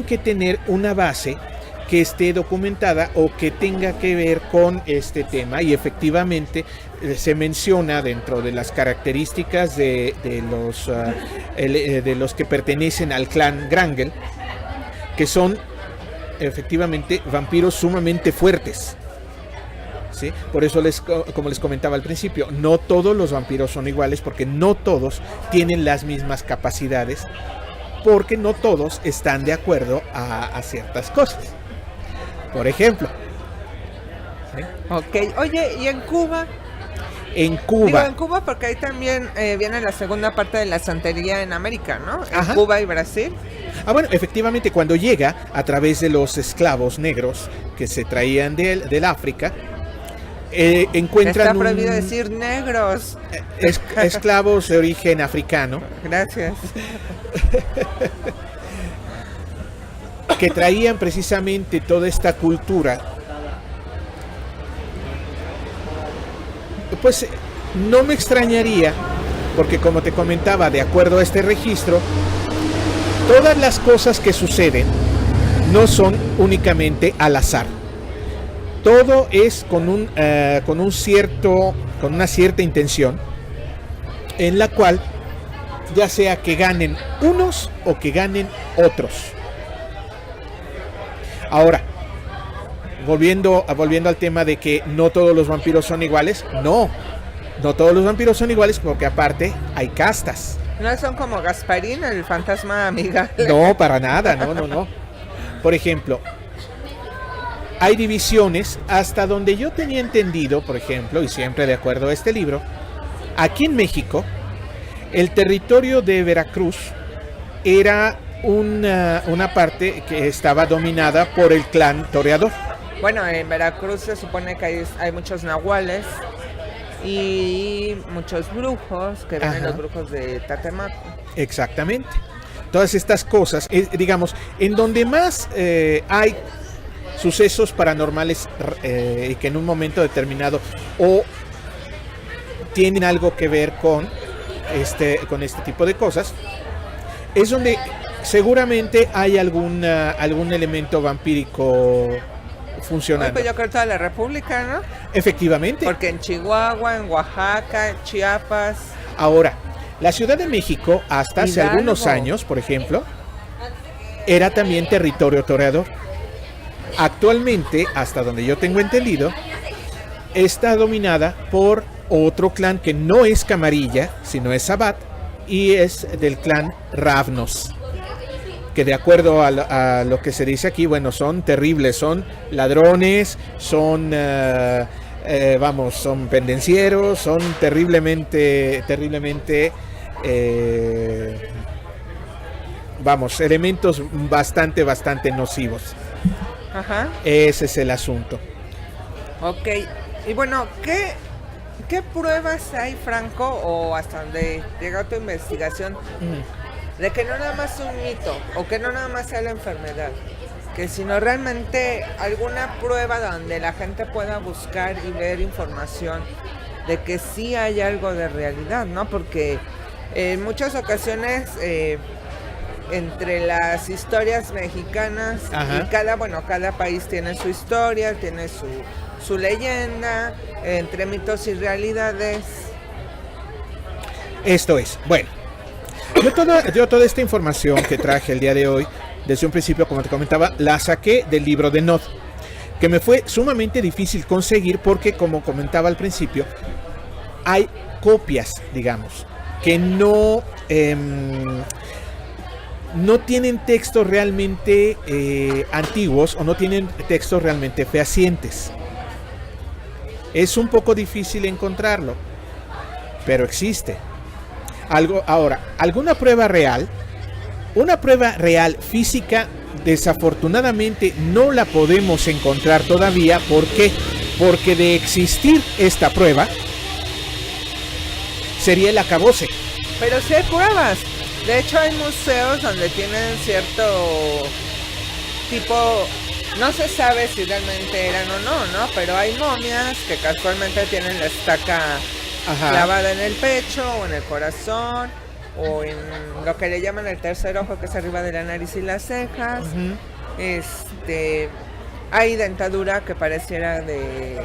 que tener una base que esté documentada o que tenga que ver con este tema, y efectivamente se menciona dentro de las características de los que pertenecen al clan Grangel, que son efectivamente vampiros sumamente fuertes. ¿Sí? Por eso, como les comentaba al principio, no todos los vampiros son iguales, porque no todos tienen las mismas capacidades, porque no todos están de acuerdo a ciertas cosas. Por ejemplo. ¿Sí? Ok, oye, ¿y en Cuba? En Cuba. Digo, en Cuba porque ahí también viene la segunda parte de la santería en América, ¿no? En Ajá. Cuba y Brasil. Bueno, efectivamente, cuando llega a través de los esclavos negros que se traían del África, encuentran Está prohibido decir negros. Esclavos de origen africano. Gracias. Que traían precisamente toda esta cultura. Pues no me extrañaría, porque como te comentaba, de acuerdo a este registro, todas las cosas que suceden no son únicamente al azar. Todo es con una cierta intención, en la cual ya sea que ganen unos o que ganen otros. Ahora, volviendo al tema de que no todos los vampiros son iguales, no todos los vampiros son iguales, porque aparte hay castas. ¿No son como Gasparín, el fantasma amigable? No, para nada, no. Por ejemplo, hay divisiones hasta donde yo tenía entendido, por ejemplo, y siempre de acuerdo a este libro, aquí en México, el territorio de Veracruz era una parte que estaba dominada por el clan toreador. Bueno, en Veracruz se supone que hay muchos nahuales y muchos brujos, que vienen los brujos de Tatemaco. Exactamente. Todas estas cosas, digamos, en donde más hay sucesos paranormales y que en un momento determinado o tienen algo que ver con este tipo de cosas, es donde seguramente hay algún elemento vampírico funcionando. Pues yo creo toda la República, ¿no? Efectivamente. Porque en Chihuahua, en Oaxaca, en Chiapas. Ahora, la Ciudad de México, hasta hace algunos años, por ejemplo, era también territorio toreador. Actualmente, hasta donde yo tengo entendido, está dominada por otro clan que no es Camarilla, sino es Sabat, y es del clan Ravnos, que de acuerdo a lo que se dice aquí, bueno, son terribles, son ladrones, son son pendencieros, son terriblemente elementos bastante nocivos. Ajá. Ese es el asunto. Ok, y bueno, ¿qué pruebas hay, Franco, o hasta donde llega tu investigación, de que no nada más es un mito, o que no nada más sea la enfermedad, que sino realmente alguna prueba donde la gente pueda buscar y ver información de que sí hay algo de realidad, ¿no? Porque en muchas ocasiones entre las historias mexicanas, y cada país tiene su historia, tiene su leyenda, entre mitos y realidades. Esto es, bueno, yo toda esta información que traje el día de hoy, desde un principio, como te comentaba, la saqué del libro de Nod, que me fue sumamente difícil conseguir porque, como comentaba al principio, hay copias, digamos, que no tienen textos realmente antiguos, o no tienen textos realmente fehacientes. Es un poco difícil encontrarlo, pero existe. Ahora, alguna prueba real, una prueba real física, desafortunadamente no la podemos encontrar todavía. ¿Por qué? Porque de existir esta prueba, sería el acabose. Pero sí hay pruebas. De hecho, hay museos donde tienen cierto tipo, no se sabe si realmente eran o no, ¿no? Pero hay momias que casualmente tienen la estaca clavada en el pecho o en el corazón, o en lo que le llaman el tercer ojo, que es arriba de la nariz y las cejas. Uh-huh. Hay dentadura que pareciera de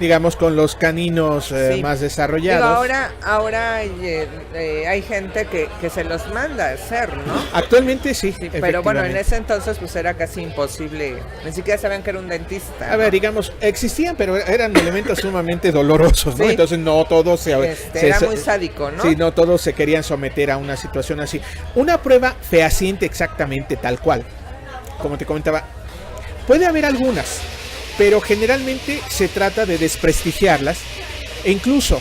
digamos, con los caninos Sí. más Digo, desarrollados. ahora hay gente que se los manda a hacer, ¿no? Actualmente sí, Sí, pero bueno, en efectivamente. ese entonces pues era casi imposible. Ni siquiera sabían que era un dentista. A ver, digamos, existían, pero eran elementos sumamente dolorosos, ¿no? Sí. Entonces no todos Era muy sádico, ¿no? Sí, no todos se querían someter a una situación así. Una prueba fehaciente exactamente tal cual, como te comentaba, puede haber algunas, pero generalmente se trata de desprestigiarlas e incluso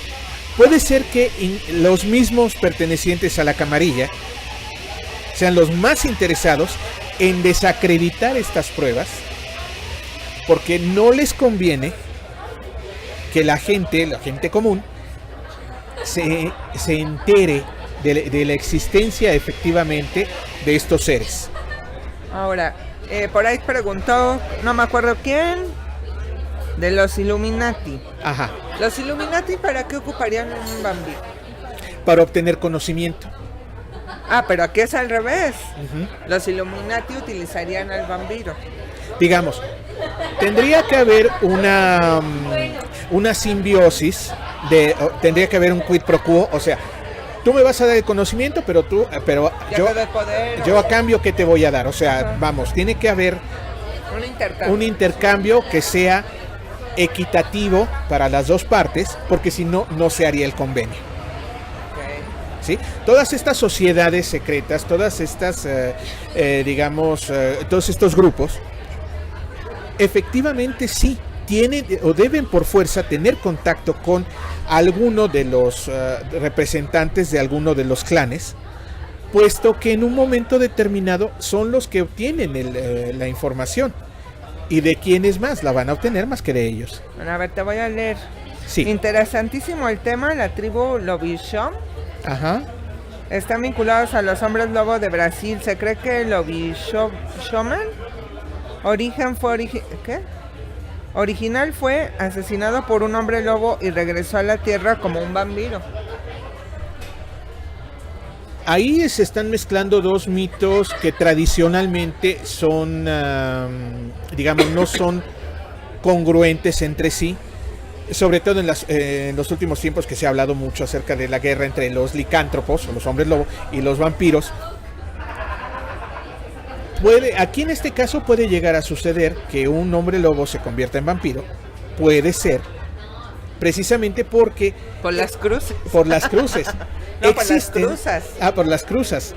puede ser que los mismos pertenecientes a la camarilla sean los más interesados en desacreditar estas pruebas porque no les conviene que la gente común se entere de la existencia efectivamente de estos seres. Ahora, por ahí preguntó, no me acuerdo quién, de los Illuminati. Ajá, ¿Los Illuminati para qué ocuparían un vampiro? para obtener conocimiento. Ah, pero aquí es al revés. Ujú. Los Illuminati utilizarían al vampiro. Digamos, tendría que haber una simbiosis, tendría que haber un quid pro quo, o sea, tú me vas a dar el conocimiento, pero Ya yo, te doy poder. yo a cambio, ¿qué te voy a dar? O sea, Ajá. vamos, tiene que haber Un intercambio. un intercambio que sea equitativo para las dos partes, porque si no, no se haría el convenio. Ok. ¿Sí? Todas estas sociedades secretas, todas estas, todos estos grupos, efectivamente sí tienen o deben por fuerza tener contacto con alguno de los representantes de alguno de los clanes, puesto que en un momento determinado son los que obtienen la información. ¿Y de quiénes más la van a obtener más que de ellos? Bueno, a ver, te voy a leer. Sí. Interesantísimo el tema, la tribu Lobishom. Ajá. Están vinculados a los hombres lobo de Brasil. Se cree que el Lobishoman original fue asesinado por un hombre lobo y regresó a la tierra como un vampiro. Ahí se están mezclando dos mitos que tradicionalmente son, digamos, no son congruentes entre sí. Sobre todo en los últimos tiempos que se ha hablado mucho acerca de la guerra entre los licántropos, o los hombres lobo, y los vampiros. Aquí en este caso puede llegar a suceder que un hombre lobo se convierta en vampiro. Puede ser, precisamente porque... Por las cruces. Por las cruces. No, por las cruzas. Por las cruzas.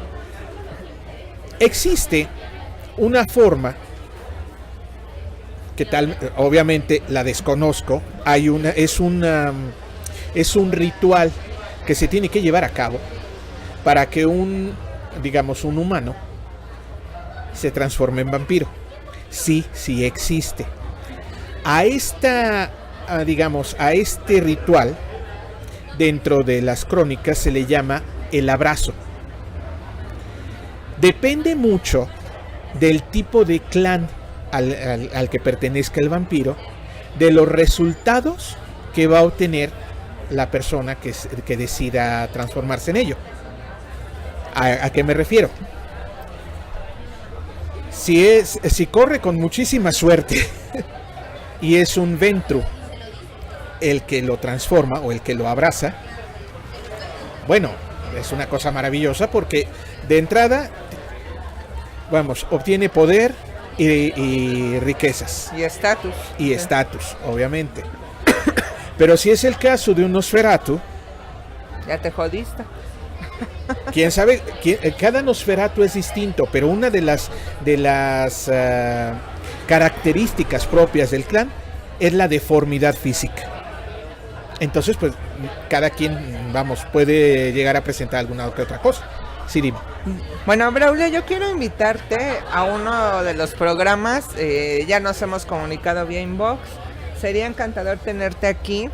Existe una forma que obviamente la desconozco. Es un ritual que se tiene que llevar a cabo para que un humano se transforme en vampiro. Sí existe. A este ritual, dentro de las crónicas, se le llama el abrazo. Depende mucho del tipo de clan al que pertenezca el vampiro, de los resultados que va a obtener la persona que decida transformarse en ello. ¿A qué me refiero? Si corre con muchísima suerte y es un Ventru el que lo transforma o el que lo abraza, bueno, es una cosa maravillosa porque de entrada, obtiene poder y riquezas. Y estatus. Y estatus, obviamente. Pero si es el caso de un Nosferatu, Ya te jodiste. quién sabe, cada Nosferatu es distinto, pero una de las características propias del clan es la deformidad física. Entonces, pues, cada quien, puede llegar a presentar alguna que otra cosa. Sí, dime. Bueno, Braulio, yo quiero invitarte a uno de los programas. Ya nos hemos comunicado vía inbox. Sería encantador tenerte aquí.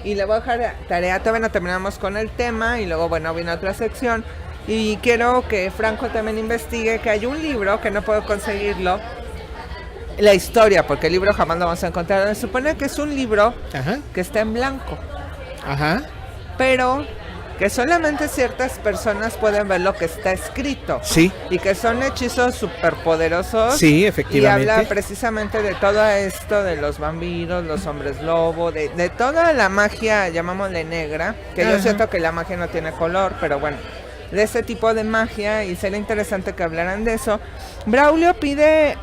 Y le voy a dejar tarea, todavía no terminamos con el tema. Y luego, viene otra sección. Y quiero que Franco también investigue que hay un libro, que no puedo conseguirlo. La historia, porque el libro jamás lo vamos a encontrar. Se supone que es un libro Ajá. que está en blanco. Ajá. Pero que solamente ciertas personas pueden ver lo que está escrito. Sí. Y que son hechizos superpoderosos. Sí, efectivamente. Y habla precisamente de todo esto, de los vampiros, los hombres lobo, de toda la magia, llamámosle negra, que yo siento que la magia no tiene color, pero bueno, de ese tipo de magia, y sería interesante que hablaran de eso. Braulio pide,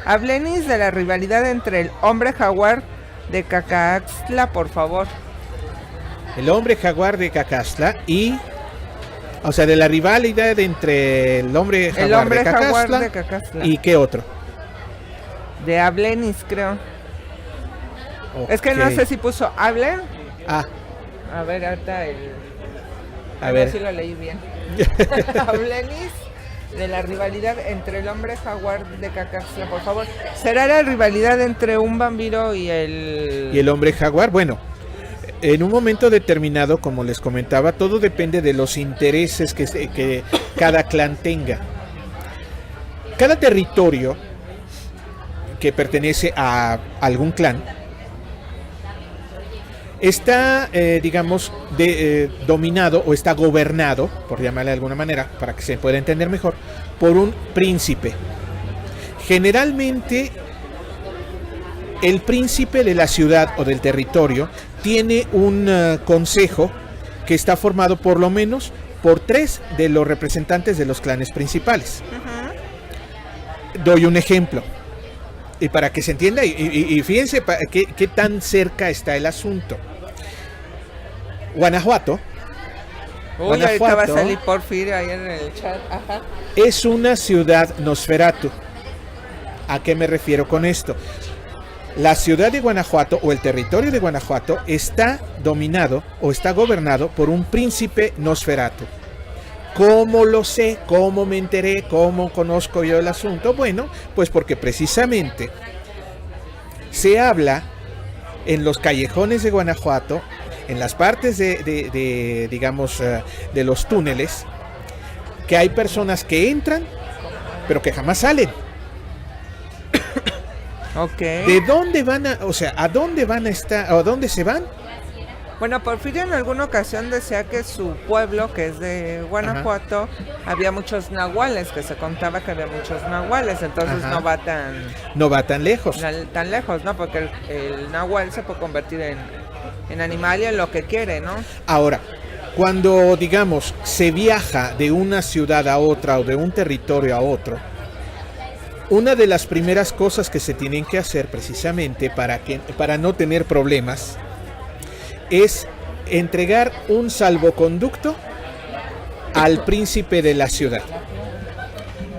hablenis de la rivalidad entre el hombre jaguar de Cacaxtla, por favor. El hombre jaguar de Cacaxtla y... O sea, de la rivalidad entre el hombre jaguar de Cacaxtla y ¿qué otro? De Hablenis, creo. Okay. Es que no sé si puso Hablen. Ah. A ver, ahorita a ver si lo leí bien. Hablenis de la rivalidad entre el hombre jaguar de Cacaxtla, por favor. ¿Será la rivalidad entre un vampiro y el hombre jaguar? Bueno, en un momento determinado, como les comentaba, todo depende de los intereses que cada clan tenga. Cada territorio que pertenece a algún clan está, digamos, dominado o está gobernado, por llamarle de alguna manera, para que se pueda entender mejor, por un príncipe. Generalmente, el príncipe de la ciudad o del territorio tiene un consejo que está formado por lo menos por 3 de los representantes de los clanes principales. Doy un ejemplo. Y para que se entienda, y fíjense qué tan cerca está el asunto. Guanajuato. Uy, ahorita va a salir Porfirio ahí en el chat. Ajá. Es una ciudad Nosferatu. ¿A qué me refiero con esto? La ciudad de Guanajuato o el territorio de Guanajuato está dominado o está gobernado por un príncipe Nosferatu. ¿Cómo lo sé? ¿Cómo me enteré? ¿Cómo conozco yo el asunto? Bueno, pues porque precisamente se habla en los callejones de Guanajuato, en las partes digamos, de los túneles, que hay personas que entran, pero que jamás salen. Okay. ¿De dónde van a dónde van a estar, o a dónde se van? Bueno, Porfirio en alguna ocasión decía que su pueblo, que es de Guanajuato, había muchos nahuales, que se contaba que había muchos nahuales, entonces no va tan lejos. Tan lejos, ¿no? Porque el nahual se puede convertir en animal y en lo que quiere, ¿no? Ahora, cuando, digamos, se viaja de una ciudad a otra o de un territorio a otro, una de las primeras cosas que se tienen que hacer precisamente para no tener problemas es entregar un salvoconducto al príncipe de la ciudad,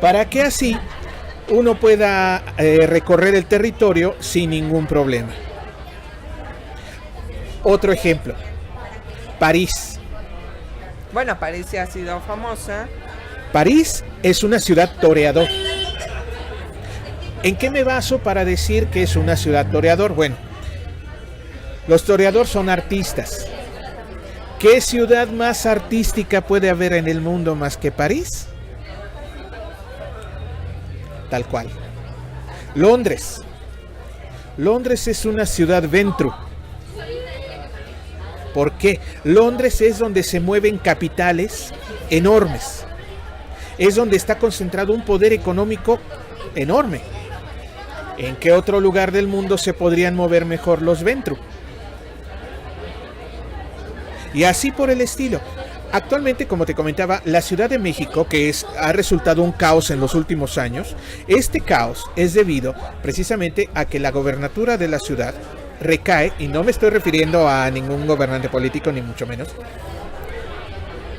para que así uno pueda recorrer el territorio sin ningún problema. Otro ejemplo, París. Bueno, París sí ha sido famosa. París es una ciudad toreador. ¿En qué me baso para decir que es una ciudad toreador? Bueno, los toreadores son artistas. ¿Qué ciudad más artística puede haber en el mundo más que París? Tal cual. Londres. Londres es una ciudad ventru. ¿Por qué? Londres es donde se mueven capitales enormes. Es donde está concentrado un poder económico enorme. ¿En qué otro lugar del mundo se podrían mover mejor los ventru? Y así por el estilo. Actualmente, como te comentaba, la Ciudad de México, que ha resultado un caos en los últimos años, este caos es debido precisamente a que la gobernatura de la ciudad recae, y no me estoy refiriendo a ningún gobernante político, ni mucho menos,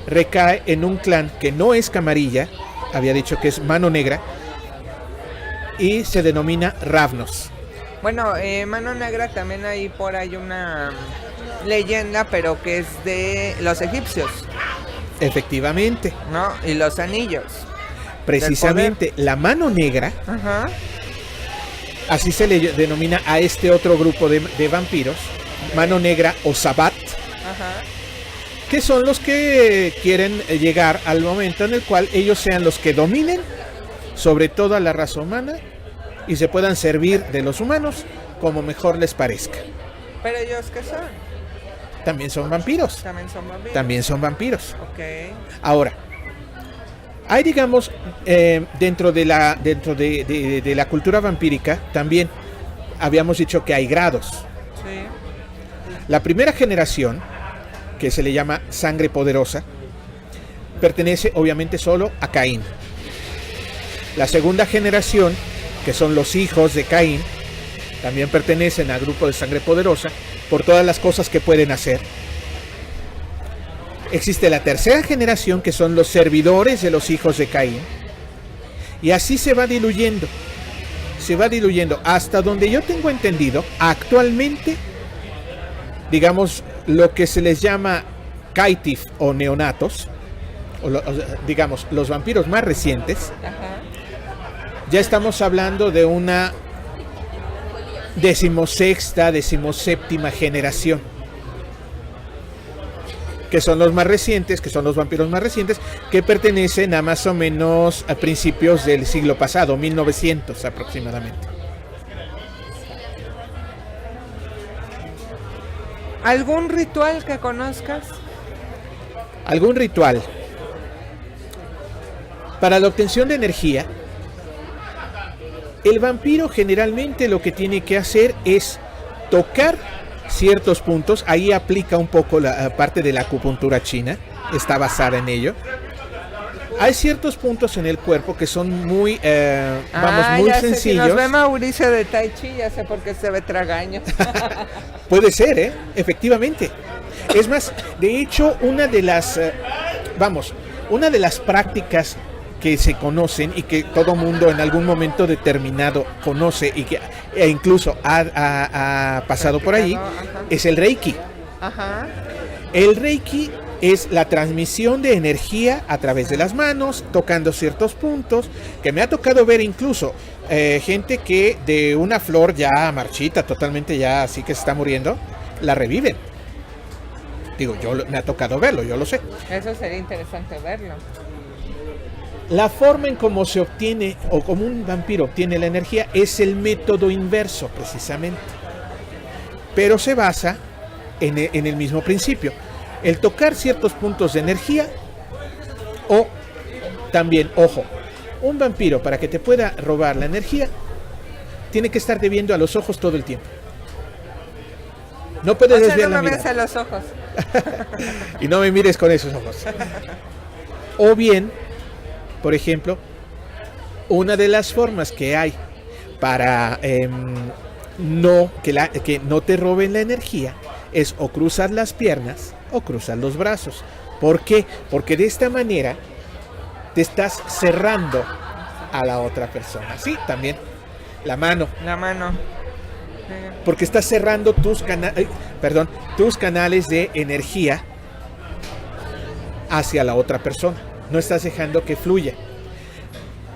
recae en un clan que no es Camarilla, había dicho que es Mano Negra, y se denomina Ravnos. Bueno, Mano Negra también hay por ahí una leyenda, pero que es de los egipcios. Efectivamente. ¿No? Y los anillos. Precisamente, la Mano Negra, así se le denomina a este otro grupo de vampiros, Mano Negra o Sabbat, que son los que quieren llegar al momento en el cual ellos sean los que dominen sobre toda la raza humana y se puedan servir de los humanos como mejor les parezca. ¿Pero ellos qué son? también son vampiros. También son vampiros. También son vampiros. Ok. Ahora, hay, digamos, dentro de la cultura vampírica, también habíamos dicho que hay grados. Sí. La primera generación, que se le llama sangre poderosa, pertenece obviamente solo a Caín. La segunda generación, que son los hijos de Caín, también pertenecen al grupo de sangre poderosa por todas las cosas que pueden hacer. Existe la tercera generación, que son los servidores de los hijos de Caín, y así se va diluyendo hasta donde yo tengo entendido. Actualmente, digamos, lo que se les llama Caitif o neonatos, digamos, los vampiros más recientes. Ajá. Ya estamos hablando de una 16ª, 17ª generación, que son los más recientes, que son los vampiros más recientes, que pertenecen a más o menos a principios del siglo pasado, 1900 aproximadamente. ¿Algún ritual que conozcas? ¿Algún ritual? Para la obtención de energía, el vampiro generalmente lo que tiene que hacer es tocar ciertos puntos. Ahí aplica un poco la parte de la acupuntura china, está basada en ello. Hay ciertos puntos en el cuerpo que son muy, muy sencillos. Si nos ve Mauricio de Tai Chi, ya sé por qué se ve tragaño. Puede ser, efectivamente. Es más, de hecho, una de las prácticas que se conocen y que todo mundo en algún momento determinado conoce y que incluso ha pasado por ahí, es el Reiki. Ajá. El Reiki es la transmisión de energía a través de las manos, tocando ciertos puntos, que me ha tocado ver incluso gente que de una flor ya marchita, totalmente ya así que se está muriendo, la reviven. Digo, me ha tocado verlo, yo lo sé. Eso sería interesante verlo. La forma en cómo se obtiene, o como un vampiro obtiene la energía, es el método inverso, precisamente. Pero se basa en el mismo principio. El tocar ciertos puntos de energía, o también, ojo, un vampiro, para que te pueda robar la energía, tiene que estarte viendo a los ojos todo el tiempo. No puedes desviar la mirada. No me ves a los ojos. Y no me mires con esos ojos. O bien, por ejemplo, una de las formas que hay para que no te roben la energía es o cruzar las piernas o cruzar los brazos. ¿Por qué? Porque de esta manera te estás cerrando a la otra persona. Sí, también la mano. La mano. Porque estás cerrando tus canales de energía hacia la otra persona. No estás dejando que fluya.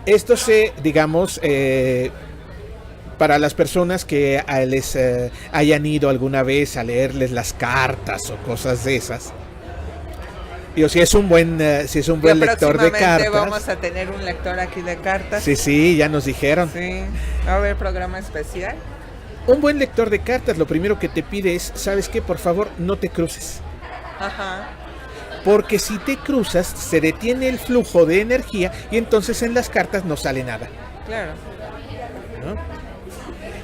Esto digamos, para las personas que les hayan ido alguna vez a leerles las cartas o cosas de esas. Digo, si es un buen lector de cartas. Vamos a tener un lector aquí de cartas. Sí, ya nos dijeron. Sí, va a haber programa especial. Un buen lector de cartas, lo primero que te pide es, ¿sabes qué? Por favor, no te cruces. Ajá. Porque si te cruzas, se detiene el flujo de energía y entonces en las cartas no sale nada. Claro. ¿No?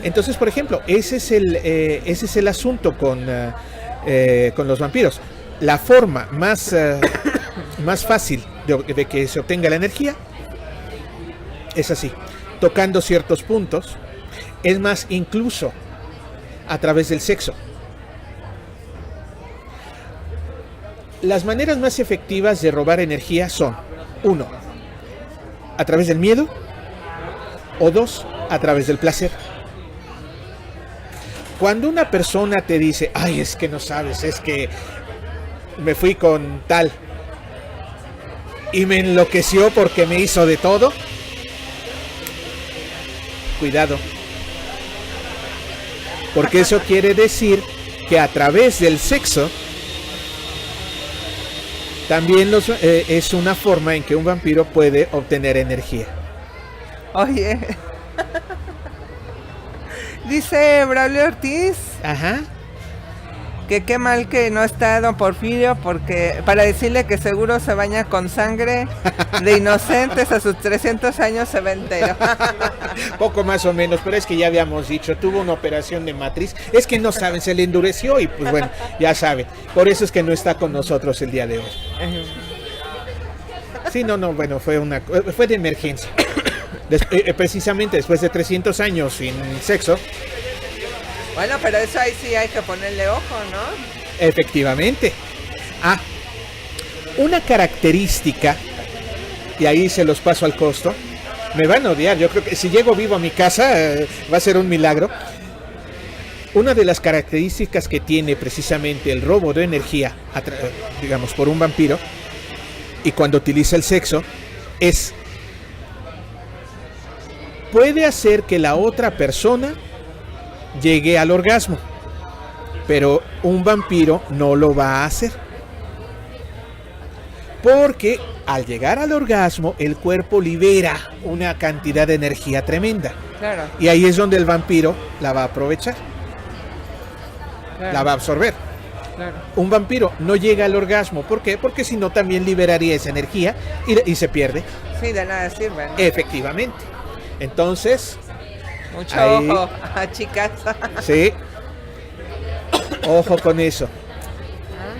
Entonces, por ejemplo, ese es el asunto con los vampiros. La forma más fácil de que se obtenga la energía es así, tocando ciertos puntos. Es más, incluso a través del sexo. Las maneras más efectivas de robar energía son: 1, a través del miedo, o 2, a través del placer. Cuando una persona te dice, ay, es que no sabes, es que me fui con tal y me enloqueció porque me hizo de todo, cuidado. Porque eso quiere decir que a través del sexo también es una forma en que un vampiro puede obtener energía. Oye, dice Braulio Ortiz. Ajá. que qué mal que no está don Porfirio, porque para decirle que seguro se baña con sangre de inocentes, a sus 300 años se va entero. Poco más o menos, pero es que ya habíamos dicho, tuvo una operación de matriz, es que no saben, se le endureció y pues bueno, ya saben, por eso es que no está con nosotros el día de hoy. Sí, no, bueno, fue de emergencia. Precisamente después de 300 años sin sexo. Bueno, pero eso ahí sí hay que ponerle ojo, ¿no? Efectivamente. Una característica, y ahí se los paso al costo, me van a odiar, yo creo que si llego vivo a mi casa va a ser un milagro. Una de las características que tiene precisamente el robo de energía, digamos, por un vampiro, y cuando utiliza el sexo, puede hacer que la otra persona llegue al orgasmo, pero un vampiro no lo va a hacer, porque al llegar al orgasmo el cuerpo libera una cantidad de energía tremenda. Claro. Y ahí es donde el vampiro la va a aprovechar, claro, la va a absorber. Claro. Un vampiro no llega al orgasmo, ¿por qué? Porque si no también liberaría esa energía y se pierde. Sí, de nada sirve, ¿no? Efectivamente. Entonces, mucho ahí, ojo, chicas. Sí. Ojo con eso.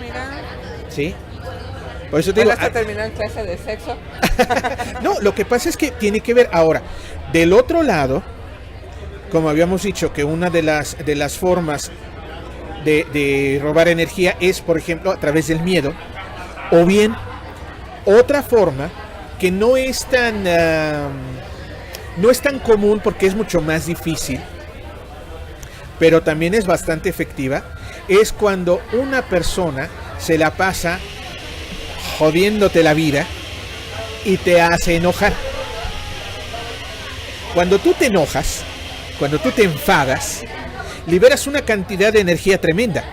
Mira. Sí. Por eso te digo. ¿Hasta terminar clase de sexo? No, lo que pasa es que tiene que ver ahora. Del otro lado, como habíamos dicho, que una de las formas de robar energía es, por ejemplo, a través del miedo. O bien, otra forma que no es tan común porque es mucho más difícil, pero también es bastante efectiva, es cuando una persona se la pasa jodiéndote la vida y te hace enojar. Cuando tú te enojas, cuando tú te enfadas, liberas una cantidad de energía tremenda.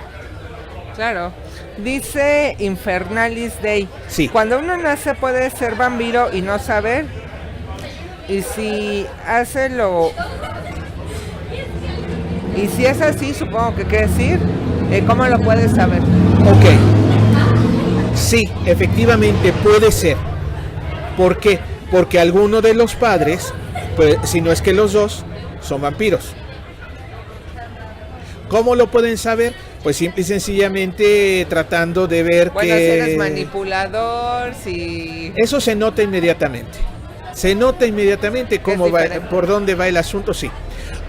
Claro. Dice Infernalis Day. Sí. Cuando uno nace puede ser vampiro y no saber. Y si hace lo... Y si es así, supongo que quiere decir, ¿cómo lo puedes saber? Ok. Sí, efectivamente puede ser. ¿Por qué? Porque alguno de los padres, pues, si no es que los dos, son vampiros. ¿Cómo lo pueden saber? Pues simple y sencillamente tratando de ver bueno, si eres manipulador, si... Eso se nota inmediatamente. Se nota inmediatamente cómo va, por dónde va el asunto, sí.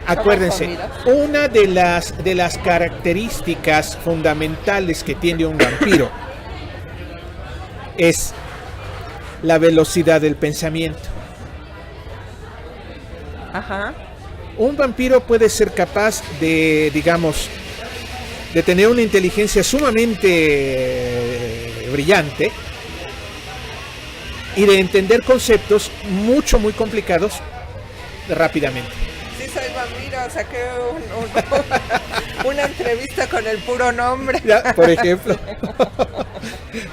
Acuérdense, una de las características fundamentales que tiene un vampiro es la velocidad del pensamiento. Ajá. Un vampiro puede ser capaz de, digamos, de tener una inteligencia sumamente brillante y de entender conceptos muy complicados rápidamente. Sí, soy vampiro, saqué una entrevista con el puro nombre. Ya, por ejemplo.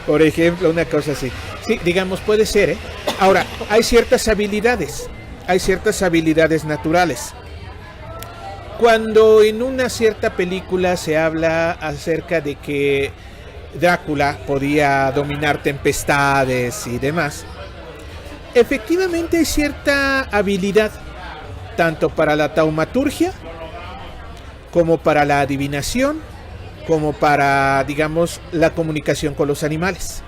Por ejemplo, una cosa así. Sí, digamos, puede ser, ¿eh? Ahora, hay ciertas habilidades naturales. Cuando en una cierta película se habla acerca de que Drácula podía dominar tempestades y demás, efectivamente hay cierta habilidad, tanto para la taumaturgia, como para la adivinación, como para, digamos, la comunicación con los animales.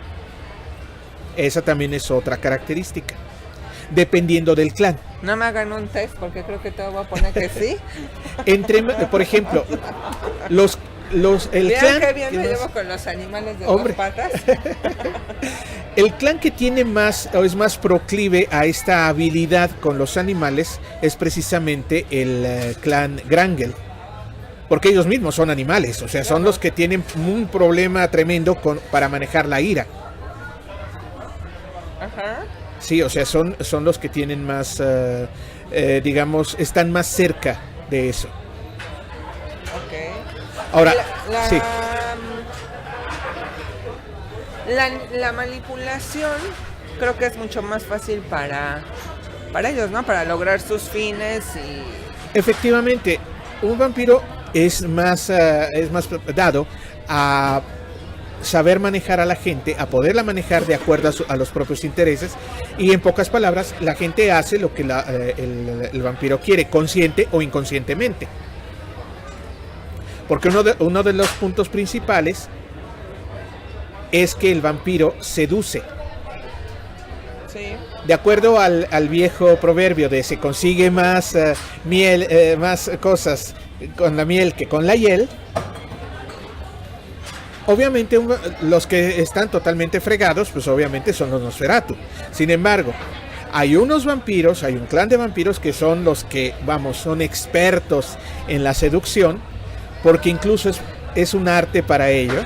Esa también es otra característica, dependiendo del clan. No me hagan un test porque creo que te voy a poner que sí. Por ejemplo, el vean clan qué bien me llevo con los animales de Hombre. dos patas. El clan que tiene más o es más proclive a esta habilidad con los animales es precisamente el clan Grangel, porque ellos mismos son animales, o sea, son los que tienen un problema tremendo para manejar la ira. Ajá. Sí, o sea, son los que tienen más, digamos, están más cerca de eso. Okay. Ahora, sí. La manipulación creo que es mucho más fácil para ellos, ¿no? Para lograr sus fines y... Efectivamente, un vampiro es más dado a saber manejar a la gente, a poderla manejar de acuerdo a los propios intereses, y en pocas palabras, la gente hace lo que el vampiro quiere, consciente o inconscientemente. Porque uno de los puntos principales es que el vampiro seduce. Sí. De acuerdo al viejo proverbio de se consigue más miel, más cosas con la miel que con la hiel. Obviamente los que están totalmente fregados, pues obviamente son los Nosferatu. Sin embargo, hay unos vampiros, hay un clan de vampiros que son los que, son expertos en la seducción, porque incluso es un arte para ellos.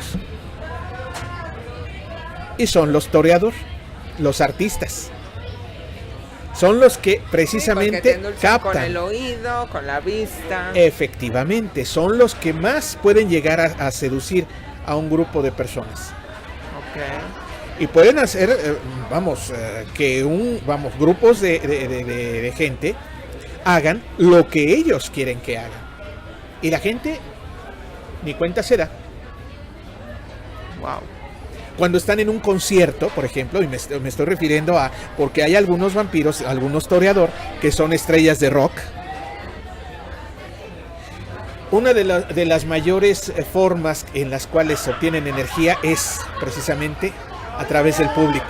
Y son los toreadores, los artistas. Son los que precisamente captan. Con el oído, con la vista. Efectivamente, son los que más pueden llegar a seducir a un grupo de personas. Okay. Y pueden hacer, que grupos de gente hagan lo que ellos quieren que hagan. Y la gente ni cuenta se da. Wow. Cuando están en un concierto, por ejemplo, y me estoy refiriendo a, porque hay algunos vampiros, algunos toreador, que son estrellas de rock. Una de las mayores formas en las cuales se obtienen energía es precisamente a través del público.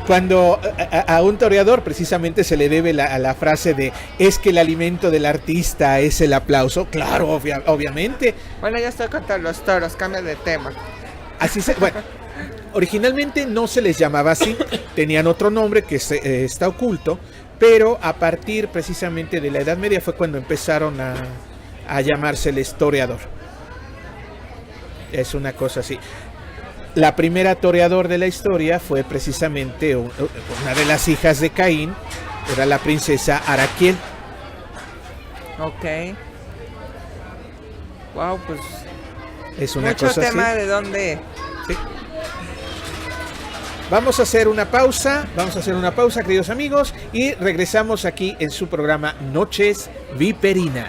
Cuando a un toreador precisamente se le debe la frase de es que el alimento del artista es el aplauso. Claro, obviamente. Bueno, ya estoy contra los toros, cambia de tema. Originalmente no se les llamaba así, tenían otro nombre que está oculto, pero a partir precisamente de la Edad Media fue cuando empezaron a llamárseles toreador. Es una cosa así. La primera toreador de la historia fue precisamente una de las hijas de Caín, era la princesa Araquiel. Ok. Wow, pues es una mucho cosa tema así. De dónde. Sí. Vamos a hacer una pausa, queridos amigos, y regresamos aquí en su programa Noches Viperinas.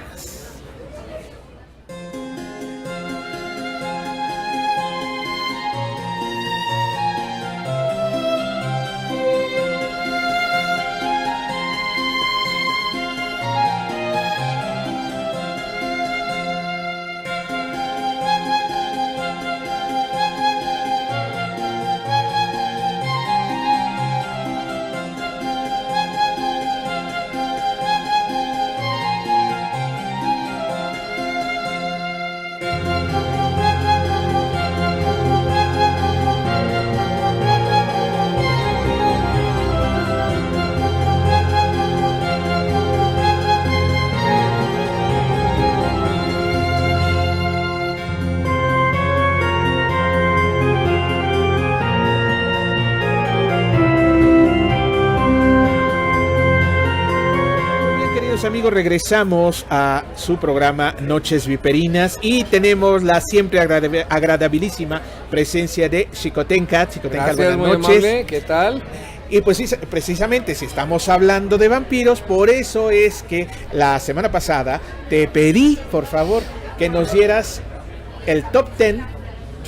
Amigos, regresamos a su programa Noches Viperinas y tenemos la siempre agradabilísima presencia de Xicotenca. Gracias, buenas muy noches. Amable. ¿Qué tal? Y pues precisamente si estamos hablando de vampiros, por eso es que la semana pasada te pedí, por favor, que nos dieras el top 10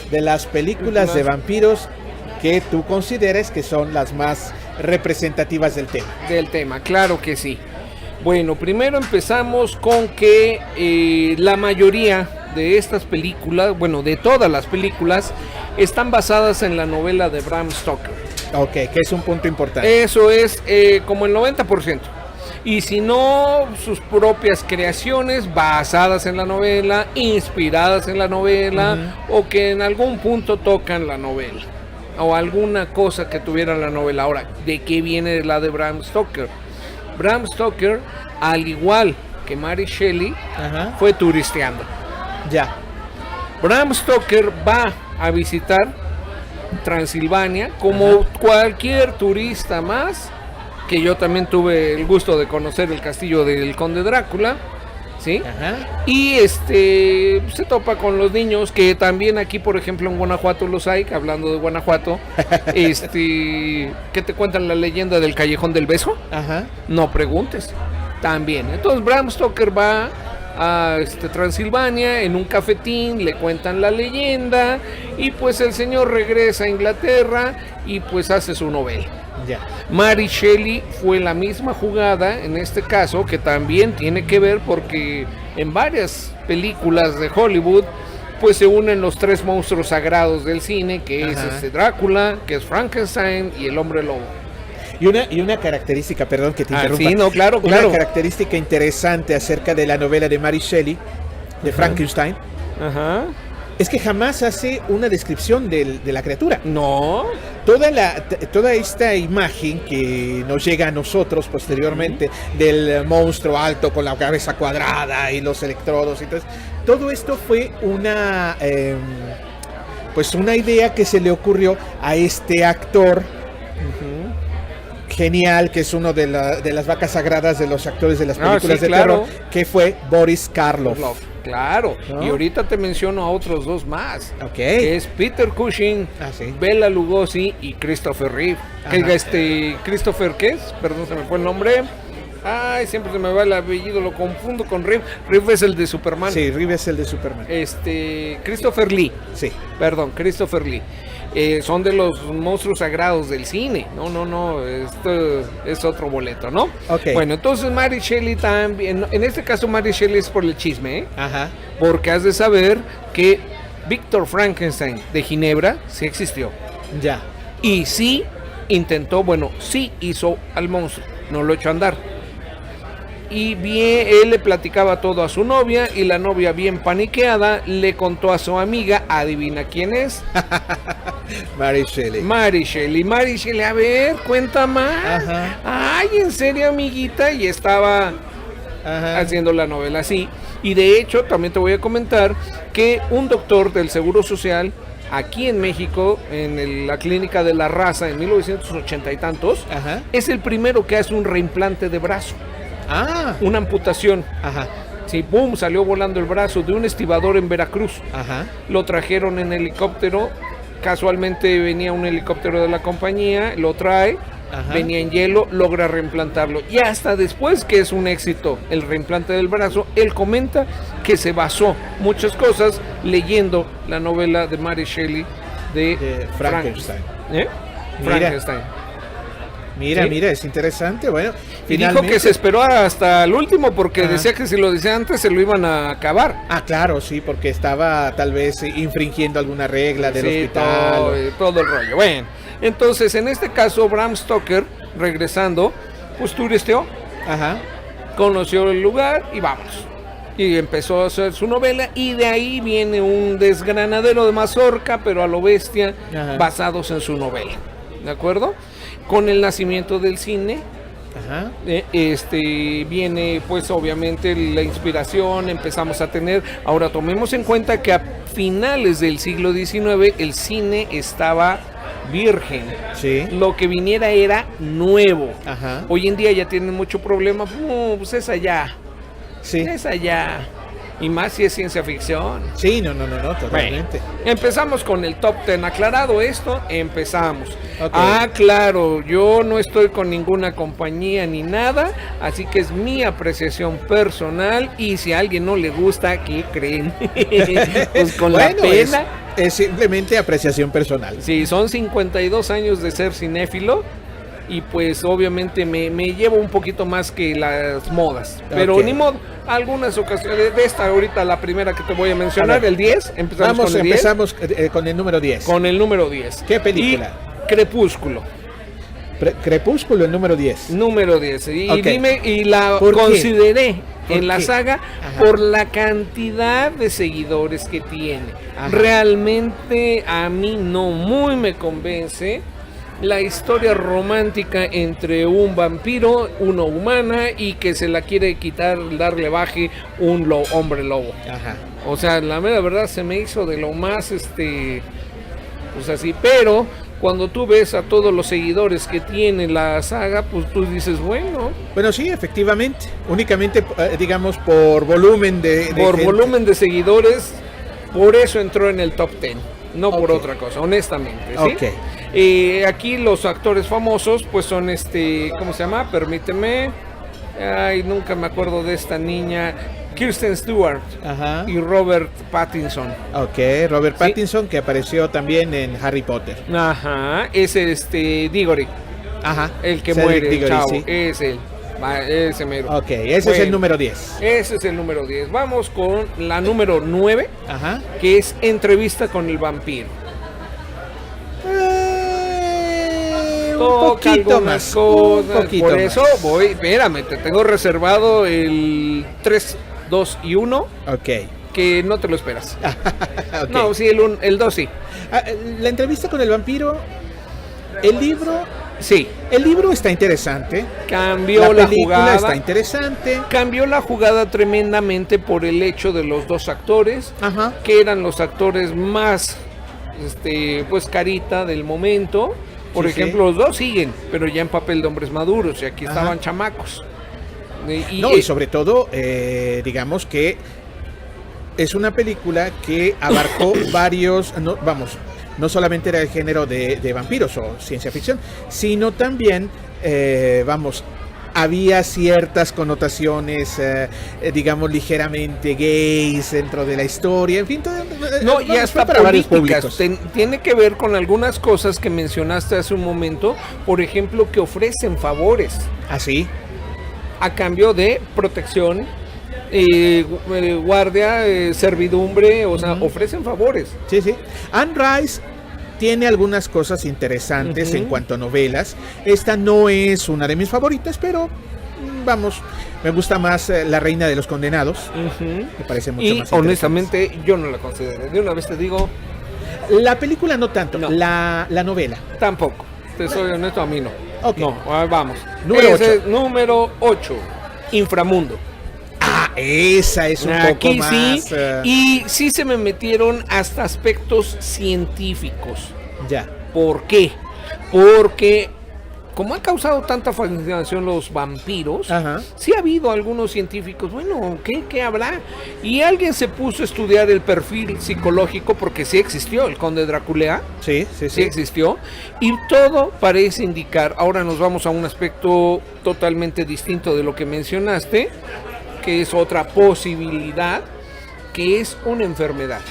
de las películas de vampiros que tú consideres que son las más representativas del tema. Del tema, claro que sí. Bueno, primero empezamos con que la mayoría de estas películas, bueno, de todas las películas, están basadas en la novela de Bram Stoker. Ok, que es un punto importante. Eso es como el 90%. Y si no, sus propias creaciones basadas en la novela, inspiradas en la novela, o que en algún punto tocan la novela. O alguna cosa que tuviera la novela. Ahora, ¿de qué viene la de Bram Stoker? Bram Stoker, al igual que Mary Shelley, fue turisteando. Ya. Bram Stoker va a visitar Transilvania como cualquier turista más, que yo también tuve el gusto de conocer el castillo del Conde Drácula, ¿sí? Y se topa con los niños, que también aquí, por ejemplo, en Guanajuato los hay, hablando de Guanajuato, ¿qué te cuentan la leyenda del Callejón del Beso? No preguntes. También. Entonces Bram Stoker va a Transilvania, en un cafetín, le cuentan la leyenda y pues el señor regresa a Inglaterra y pues hace su novela. Ya. Mary Shelley fue la misma jugada en este caso, que también tiene que ver porque en varias películas de Hollywood pues se unen los tres monstruos sagrados del cine, que es Drácula, que es Frankenstein y el hombre lobo. Y una característica, perdón que te interrumpa. Sí, no, claro. Una característica interesante acerca de la novela de Mary Shelley, de Frankenstein, es que jamás hace una descripción de la criatura. No. Toda esta imagen que nos llega a nosotros posteriormente del monstruo alto con la cabeza cuadrada y los electrodos y todo esto fue una idea que se le ocurrió a este actor genial, que es uno de las vacas sagradas de los actores de las películas de terror, que fue Boris Karloff. Claro, ¿no? Y ahorita te menciono a otros dos más, que es Peter Cushing, Bela Lugosi y Christopher Reeve. Christopher, ¿qué es? Perdón, se me fue el nombre. Ay, siempre se me va el apellido, lo confundo con Reeve. Reeve es el de Superman. Sí, Reeve es el de Superman. Christopher Lee. Sí. Perdón, Christopher Lee. Son de los monstruos sagrados del cine. No, esto es otro boleto, ¿no? Okay. Bueno, entonces Mary Shelley también, en este caso Mary Shelley es por el chisme, porque has de saber que Víctor Frankenstein de Ginebra sí existió. Ya. Y sí sí hizo al monstruo, no lo echó a andar. Y bien, él le platicaba todo a su novia y la novia, bien paniqueada, le contó a su amiga, adivina quién es. Mary Shelley. Mary Shelley, a ver, cuenta más. Ay, en serio, amiguita, y estaba haciendo la novela así. Y de hecho, también te voy a comentar que un doctor del Seguro Social aquí en México, en la Clínica de la Raza, en 1980 y tantos, es el primero que hace un reimplante de brazo. Una amputación. Sí, boom, salió volando el brazo de un estibador en Veracruz. Lo trajeron en helicóptero. Casualmente venía un helicóptero de la compañía, lo trae, venía en hielo, logra reimplantarlo. Y hasta después que es un éxito el reimplante del brazo, él comenta que se basó muchas cosas leyendo la novela de Mary Shelley de Frankenstein. Frankenstein. Mira, es interesante. Bueno, y dijo que se esperó hasta el último porque decía que si lo decía antes se lo iban a acabar. Claro, sí, porque estaba tal vez infringiendo alguna regla del hospital. Todo el rollo. Bueno, entonces en este caso Bram Stoker, regresando, pues turisteó, conoció el lugar y vámonos. Y empezó a hacer su novela y de ahí viene un desgranadero de mazorca, pero a lo bestia, basados en su novela. ¿De acuerdo? Con el nacimiento del cine, viene pues obviamente la inspiración, empezamos a tener, ahora tomemos en cuenta que a finales del siglo XIX el cine estaba virgen, lo que viniera era nuevo. Hoy en día ya tienen mucho problema, pues es allá, es allá. Y más si es ciencia ficción. Sí, no, totalmente. Bueno, empezamos con el top 10. Aclarado esto, empezamos. Claro, yo no estoy con ninguna compañía ni nada, así que es mi apreciación personal. Y si a alguien no le gusta, ¿qué creen? Pues con la pena. Es simplemente apreciación personal. Sí, son 52 años de ser cinéfilo. Y pues obviamente me llevo un poquito más que las modas. Pero ni modo, algunas ocasiones, de esta ahorita la primera que te voy a mencionar, el 10, empezamos con el número 10. Con el número 10. ¿Qué película? Y Crepúsculo. Crepúsculo, el número 10. Número 10. Y dime, y la consideré en la saga por la cantidad de seguidores que tiene. Realmente a mí no muy me convence la historia romántica entre un vampiro, una humana y que se la quiere quitar, darle baje un hombre lobo. O sea, la mera verdad se me hizo de lo más pues así, pero cuando tú ves a todos los seguidores que tiene la saga, pues tú dices, bueno, sí, efectivamente, únicamente digamos por volumen volumen de seguidores, por eso entró en el top 10. No por otra cosa, honestamente, ¿sí? Aquí los actores famosos, pues son ¿cómo se llama? Permíteme. Ay, nunca me acuerdo de esta niña. Kristen Stewart Ajá. y Robert Pattinson. Ok, Robert Sí. Pattinson, que apareció también en Harry Potter. Ajá, es Diggory, Ajá. el que Cedric muere, Diggory, chavo, sí. es él. Ese mero. Ok, ese es Bueno, el número 10. Ese es el número 10. Vamos con la número 9, Ajá. que es Entrevista con el vampiro. Un Toca poquito algunas más. cosas, Un poquito por más. eso voy, espérame, te tengo reservado el 3, 2 y 1, Ok. que no te lo esperas. Ok. No, sí, el 2 sí. La entrevista con el vampiro, el libro Sí, está interesante. cambió La la película jugada. está interesante. Cambió la jugada tremendamente por el hecho de los dos actores, Ajá. que eran los actores más, pues carita del momento. Por Sí, ejemplo, los dos siguen, pero ya en papel de hombres maduros, y aquí Ajá. estaban chamacos. Y sobre todo, digamos que es una película que abarcó varios, no solamente era el género de vampiros o ciencia ficción, sino también, había ciertas connotaciones, digamos, ligeramente gays dentro de la historia, en fin, No, y fue hasta para varios políticas. públicos. Tiene que ver con algunas cosas que mencionaste hace un momento, por ejemplo, que ofrecen favores Así, a cambio de protección, guardia, servidumbre, o sea, ofrecen favores. sí, sí. Anne Rice tiene algunas cosas interesantes Ujú. en cuanto a novelas. Esta no es una de mis favoritas, pero me gusta más La Reina de los Condenados. Me parece mucho Y más interesante. honestamente yo no la considero. De una vez te digo, La película no tanto, No. la novela. tampoco. Te soy honesto, a mí no. Ok. No, vamos. Número Ese 8. es número 8. Inframundo. Esa es un poco Aquí más. sí. Y sí se me metieron hasta aspectos científicos. Ya. ¿Por qué? Porque como han causado tanta fascinación los vampiros, Ajá. sí ha habido algunos científicos, bueno, ¿qué habrá? Y alguien se puso a estudiar el perfil psicológico, porque sí existió el conde Drácula, Sí, sí, sí sí. existió, y todo parece indicar, ahora nos vamos a un aspecto totalmente distinto de lo que mencionaste, que es otra posibilidad, que es una enfermedad.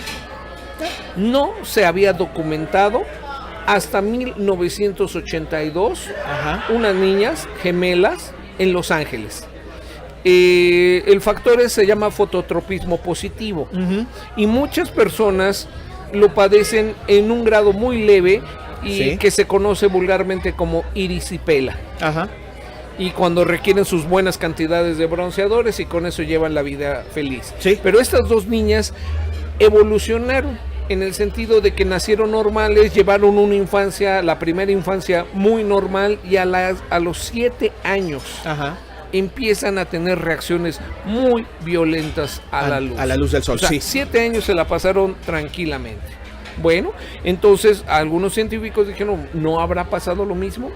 No se había documentado hasta 1982 Ajá. unas niñas gemelas en Los Ángeles. El factor se llama fototropismo positivo, Ujú. y muchas personas lo padecen en un grado muy leve y Sí. que se conoce vulgarmente como erisipela. Ajá. Y cuando requieren sus buenas cantidades de bronceadores, y con eso llevan la vida feliz. Sí. Pero estas dos niñas evolucionaron en el sentido de que nacieron normales, llevaron una infancia, la primera infancia muy normal, y a los 7 años Ajá. empiezan a tener reacciones muy violentas a la luz. A la luz del sol, O sea, sí. 7 años se la pasaron tranquilamente. Bueno, entonces algunos científicos dijeron, ¿no habrá pasado lo mismo?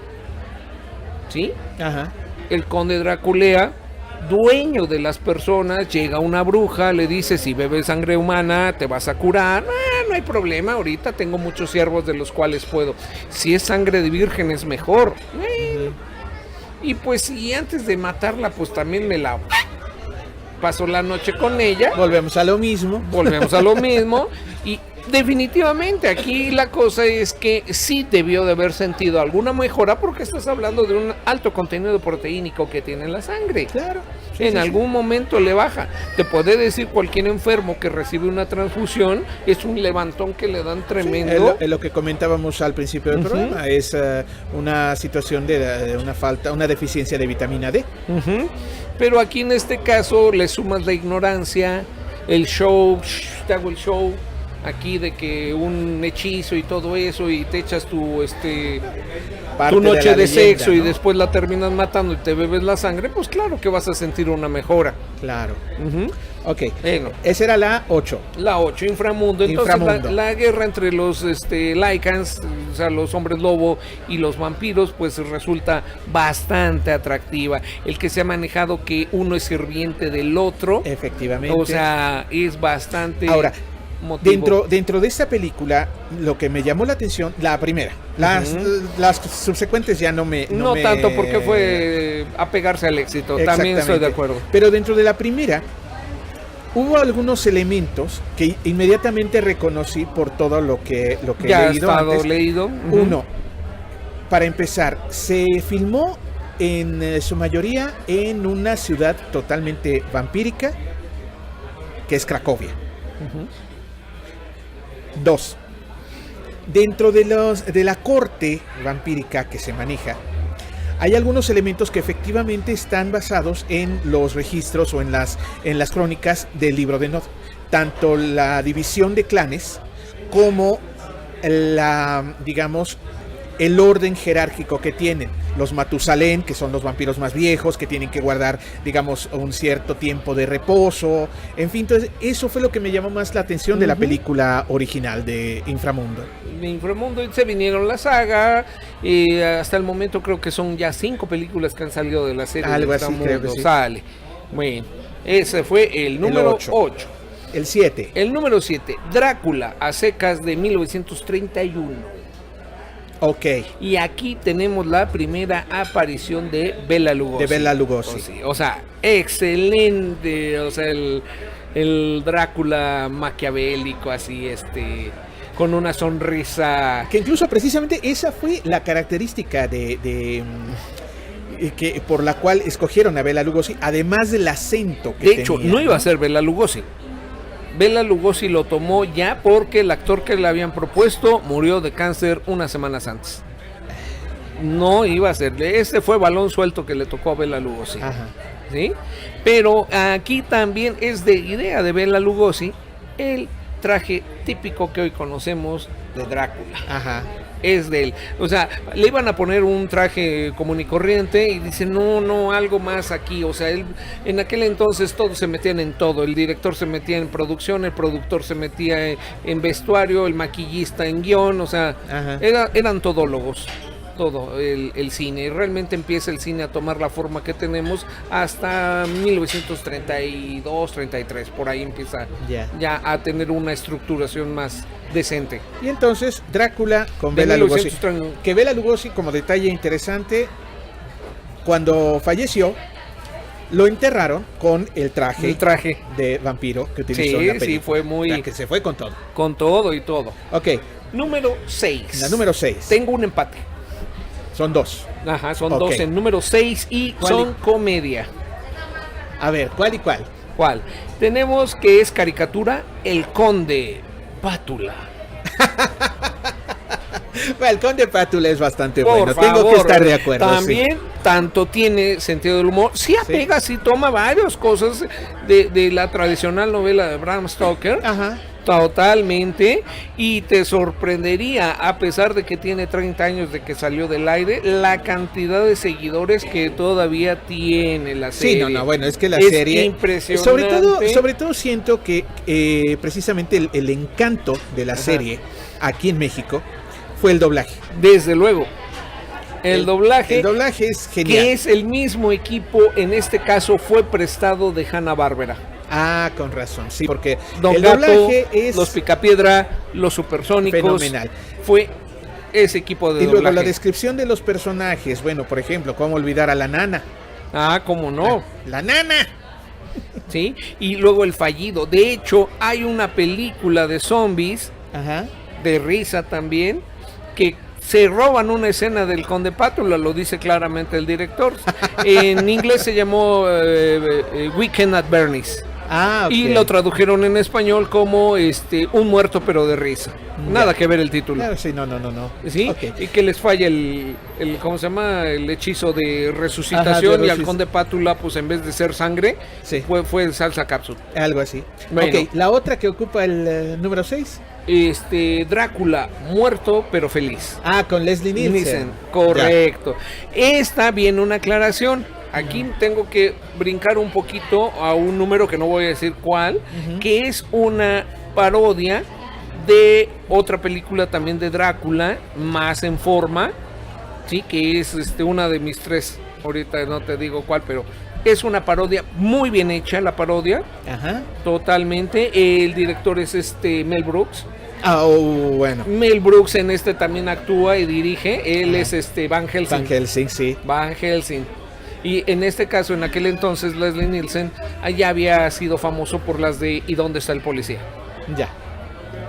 ¿Sí? Ajá. El conde Drácula, dueño de las personas, llega una bruja, le dice, si bebes sangre humana te vas a curar. No hay problema, ahorita tengo muchos siervos de los cuales puedo. Si es sangre de vírgenes, mejor. Y pues, y antes de matarla, pues también me la paso la noche con ella. Volvemos a lo mismo. Volvemos a lo mismo. Y definitivamente aquí la cosa es que sí debió de haber sentido alguna mejora, porque estás hablando de un alto contenido proteínico que tiene en la sangre. Claro. En algún momento le baja. Te puede decir cualquier enfermo que recibe una transfusión, es un levantón que le dan tremendo. Es lo que comentábamos al principio del Ujú. programa, es una situación de una falta, una deficiencia de vitamina D. Ujú. Pero aquí en este caso le sumas la ignorancia, el show, te hago el show aquí de que un hechizo y todo eso, y te echas tu Parte tu noche la de leyenda, sexo, y ¿no? después la terminas matando y te bebes la sangre, pues claro que vas a sentir una mejora. Claro. Ujú. Ok. Bueno. Esa era la 8. La 8, inframundo. Entonces Inframundo. La guerra entre los Lycans, o sea, los hombres lobo, y los vampiros, pues resulta bastante atractiva. El que se ha manejado que uno es sirviente del otro, Efectivamente. o sea, es bastante Ahora, motivo. dentro de esta película, lo que me llamó la atención, la primera, las subsecuentes ya no me... No tanto, porque fue apegarse al éxito, también estoy de Exactamente. acuerdo. Pero dentro de la primera, hubo algunos elementos que inmediatamente reconocí por todo lo que Ya he ha leído estado antes. leído. Uno, para empezar, se filmó en su mayoría en una ciudad totalmente vampírica, que es Cracovia. Ujú. Dos, dentro de la corte vampírica que se maneja, hay algunos elementos que efectivamente están basados en los registros o en las crónicas del libro de Nod. Tanto la división de clanes como digamos, el orden jerárquico que tienen. Los Matusalén, que son los vampiros más viejos, que tienen que guardar, digamos, un cierto tiempo de reposo. En fin, entonces, eso fue lo que me llamó más la atención de la película original de Inframundo. De Inframundo se vinieron la saga. Hasta el momento creo que son ya 5 películas que han salido de la serie. Algo de así, Inframundo. creo que sí. Sale. Bueno, ese fue el número 8. El 7. El número 7, Drácula a secas de 1931. Ok. Y aquí tenemos la primera aparición de Bela Lugosi. De Bela Lugosi. O sea, excelente. O sea, el Drácula maquiavélico, así, con una sonrisa. Que incluso precisamente esa fue la característica que por la cual escogieron a Bela Lugosi, además del acento que De hecho, tenía, no iba a ser Bela Lugosi. Bela Lugosi lo tomó ya porque el actor que le habían propuesto murió de cáncer unas semanas antes. No iba a ser. Ese fue balón suelto que le tocó a Bela Lugosi. Ajá. ¿Sí? Pero aquí también es de idea de Bela Lugosi el traje típico que hoy conocemos de Drácula. Ajá. Es de él. O sea, le iban a poner un traje común y corriente y dice, no, algo más aquí. O sea, él, en aquel entonces todos se metían en todo. El director se metía en producción, el productor se metía en vestuario, el maquillista en guión. O sea, Ajá. eran todólogos. Todo el cine. Realmente empieza el cine a tomar la forma que tenemos hasta 1932, 33. Por ahí empieza ya a tener una estructuración más decente. Y entonces Drácula con Bela Lugosi. Que Bela Lugosi, como detalle interesante, cuando falleció, lo enterraron con el traje de vampiro que utilizó en la película. Sí, fue muy... O sea, que se fue con todo. Con todo y todo. Ok. Número 6. La número 6. Tengo un empate. Son 2. Ajá, son Ok. 2 en número 6 y son comedia. A ver, ¿cuál y cuál? ¿Cuál? Tenemos que es caricatura El Conde Pátula. Bueno, el Conde Pátula es bastante Por bueno. favor, Tengo que estar de acuerdo. También, sí. tanto tiene sentido del humor. Sí apega, sí toma varias cosas de la tradicional novela de Bram Stoker. Ajá. Totalmente, y te sorprendería, a pesar de que tiene 30 años de que salió del aire, la cantidad de seguidores que todavía tiene la serie. Sí, no, bueno, es que la es serie impresionante. sobre todo siento que precisamente el encanto de la serie aquí en México fue el doblaje. Desde luego. El doblaje es genial. que es el mismo equipo, en este caso fue prestado de Hanna-Barbera. Ah, con razón, sí, porque Don el Gato, doblaje es los Picapiedra, los Supersónicos. fenomenal. Fue ese equipo de Y luego doblaje. la descripción de los personajes, bueno, por ejemplo, cómo olvidar a la nana. Ah, cómo no. La nana. ¿Sí? Y luego el fallido. De hecho, hay una película de zombies, Ajá. de risa también, que se roban una escena del Conde Pátula, lo dice claramente el director. En inglés se llamó Weekend at Bernie's. Ah, ok. Y lo tradujeron en español como Un muerto pero de risa. Nada que ver el título. Claro, sí, no. ¿Sí? Ok. Y que les falla el ¿cómo se llama? El hechizo de resucitación. Ajá, y al Conde Pátula, pues en vez de ser sangre, Sí. fue salsa cápsula. Algo así. Bueno. Ok, la otra que ocupa el número 6. Drácula, muerto pero feliz. Ah, con Leslie Nielsen. Correcto. Esta viene una aclaración. Aquí tengo que brincar un poquito a un número que no voy a decir cuál, que es una parodia de otra película también de Drácula, más en forma, sí, que es una de mis 3. Ahorita no te digo cuál, pero es una parodia muy bien hecha, la parodia, Ajá. totalmente. El director es Mel Brooks. Ah, bueno. Mel Brooks en también actúa y dirige. Él es Van Helsing. Van Helsing, sí. Van Helsing. Y en este caso, en aquel entonces, Leslie Nielsen ya había sido famoso por las de ¿y dónde está el policía? Ya.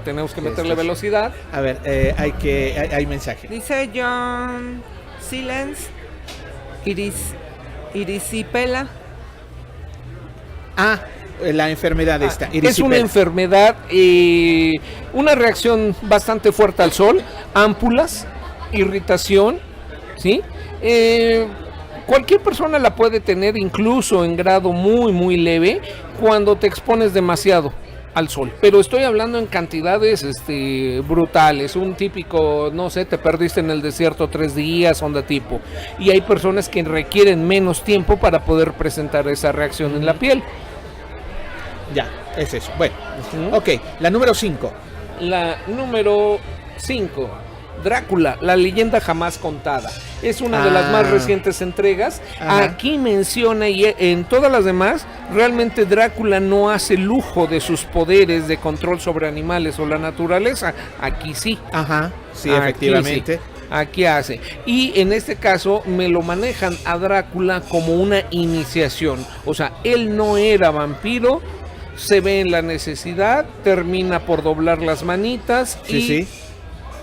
Tenemos que meterle velocidad. A ver, hay mensaje. Dice John Silence, Irisipela. La enfermedad esta. Es una enfermedad, una reacción bastante fuerte al sol, ámpulas, irritación, ¿sí? Cualquier persona la puede tener, incluso en grado muy, muy leve, cuando te expones demasiado al sol. Pero estoy hablando en cantidades brutales. Un típico, no sé, te perdiste en el desierto 3 días, onda tipo. Y hay personas que requieren menos tiempo para poder presentar esa reacción en la piel. Ya, es eso. Bueno, ok, la número 5. La número 5. Drácula, la leyenda jamás contada. Es una de las más recientes entregas. Ajá. Aquí menciona, y en todas las demás, realmente Drácula no hace lujo de sus poderes de control sobre animales o la naturaleza. Aquí sí. Ajá, sí, efectivamente. Sí. Aquí hace. Y en este caso me lo manejan a Drácula como una iniciación. O sea, él no era vampiro, se ve en la necesidad, termina por doblar las manitas y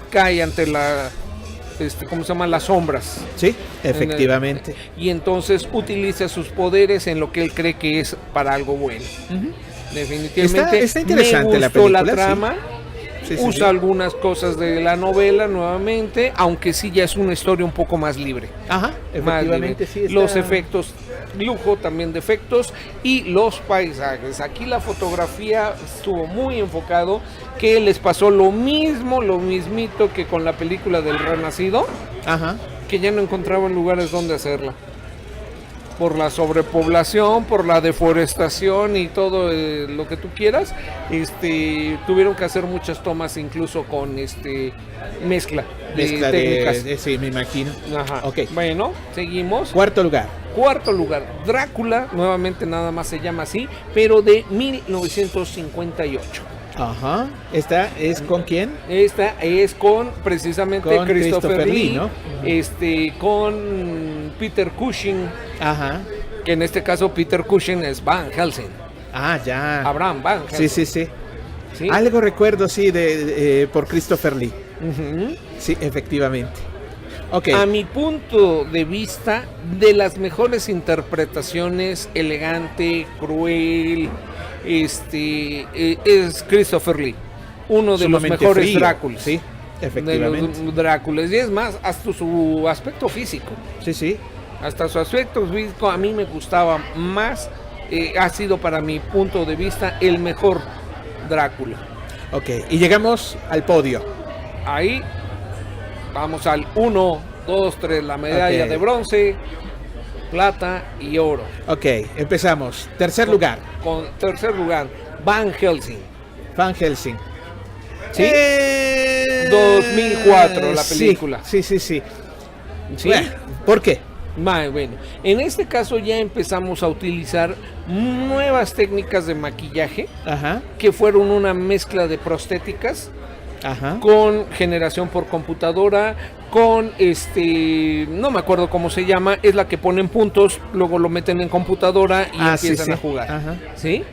cae ante ¿cómo se llama? Las sombras. Sí, efectivamente. Y entonces utiliza sus poderes en lo que él cree que es para algo bueno. Definitivamente está interesante me gustó la trama. Sí, usa algunas cosas de la novela nuevamente, aunque sí ya es una historia un poco más libre. Ajá, efectivamente sí está... Los efectos, lujo también de efectos y los paisajes. Aquí la fotografía estuvo muy enfocado, que les pasó lo mismito que con la película del Renacido. Ajá. Que ya no encontraban lugares donde hacerla. Por la sobrepoblación, por la deforestación y todo lo que tú quieras, tuvieron que hacer muchas tomas incluso con mezcla de técnicas. Sí, me imagino. Ajá. Okay. Bueno, seguimos. Cuarto lugar, Drácula, nuevamente nada más se llama así, pero de 1958. Ajá. ¿Esta es con quién? Esta es con precisamente con Christopher Lee, ¿no? Con Peter Cushing. Ajá. Que en este caso Peter Cushing es Van Helsing. Ya. Abraham Van Helsing. Sí. Algo recuerdo, por Christopher Lee. Sí, efectivamente. Okay. A mi punto de vista, de las mejores interpretaciones, elegante, cruel, es Christopher Lee, uno de los mejores Dráculas. Sí, efectivamente. De los Dráculas, y es más, hasta su aspecto físico. Sí. Hasta su aspecto físico a mí me gustaba más, ha sido para mi punto de vista el mejor Drácula. Ok, y llegamos al podio. Ahí vamos al 1, 2, 3, la medalla de bronce, plata y oro. Ok, empezamos. Tercer lugar, Van Helsing. ¿Sí? 2004 la película. Sí. ¿Sí? Bueno, ¿por qué? Bueno, en este caso ya empezamos a utilizar nuevas técnicas de maquillaje. Ajá. Que fueron una mezcla de prostéticas. Ajá. Con generación por computadora, con no me acuerdo cómo se llama, es la que ponen puntos, luego lo meten en computadora y empiezan a jugar. Ajá. ¿Sí?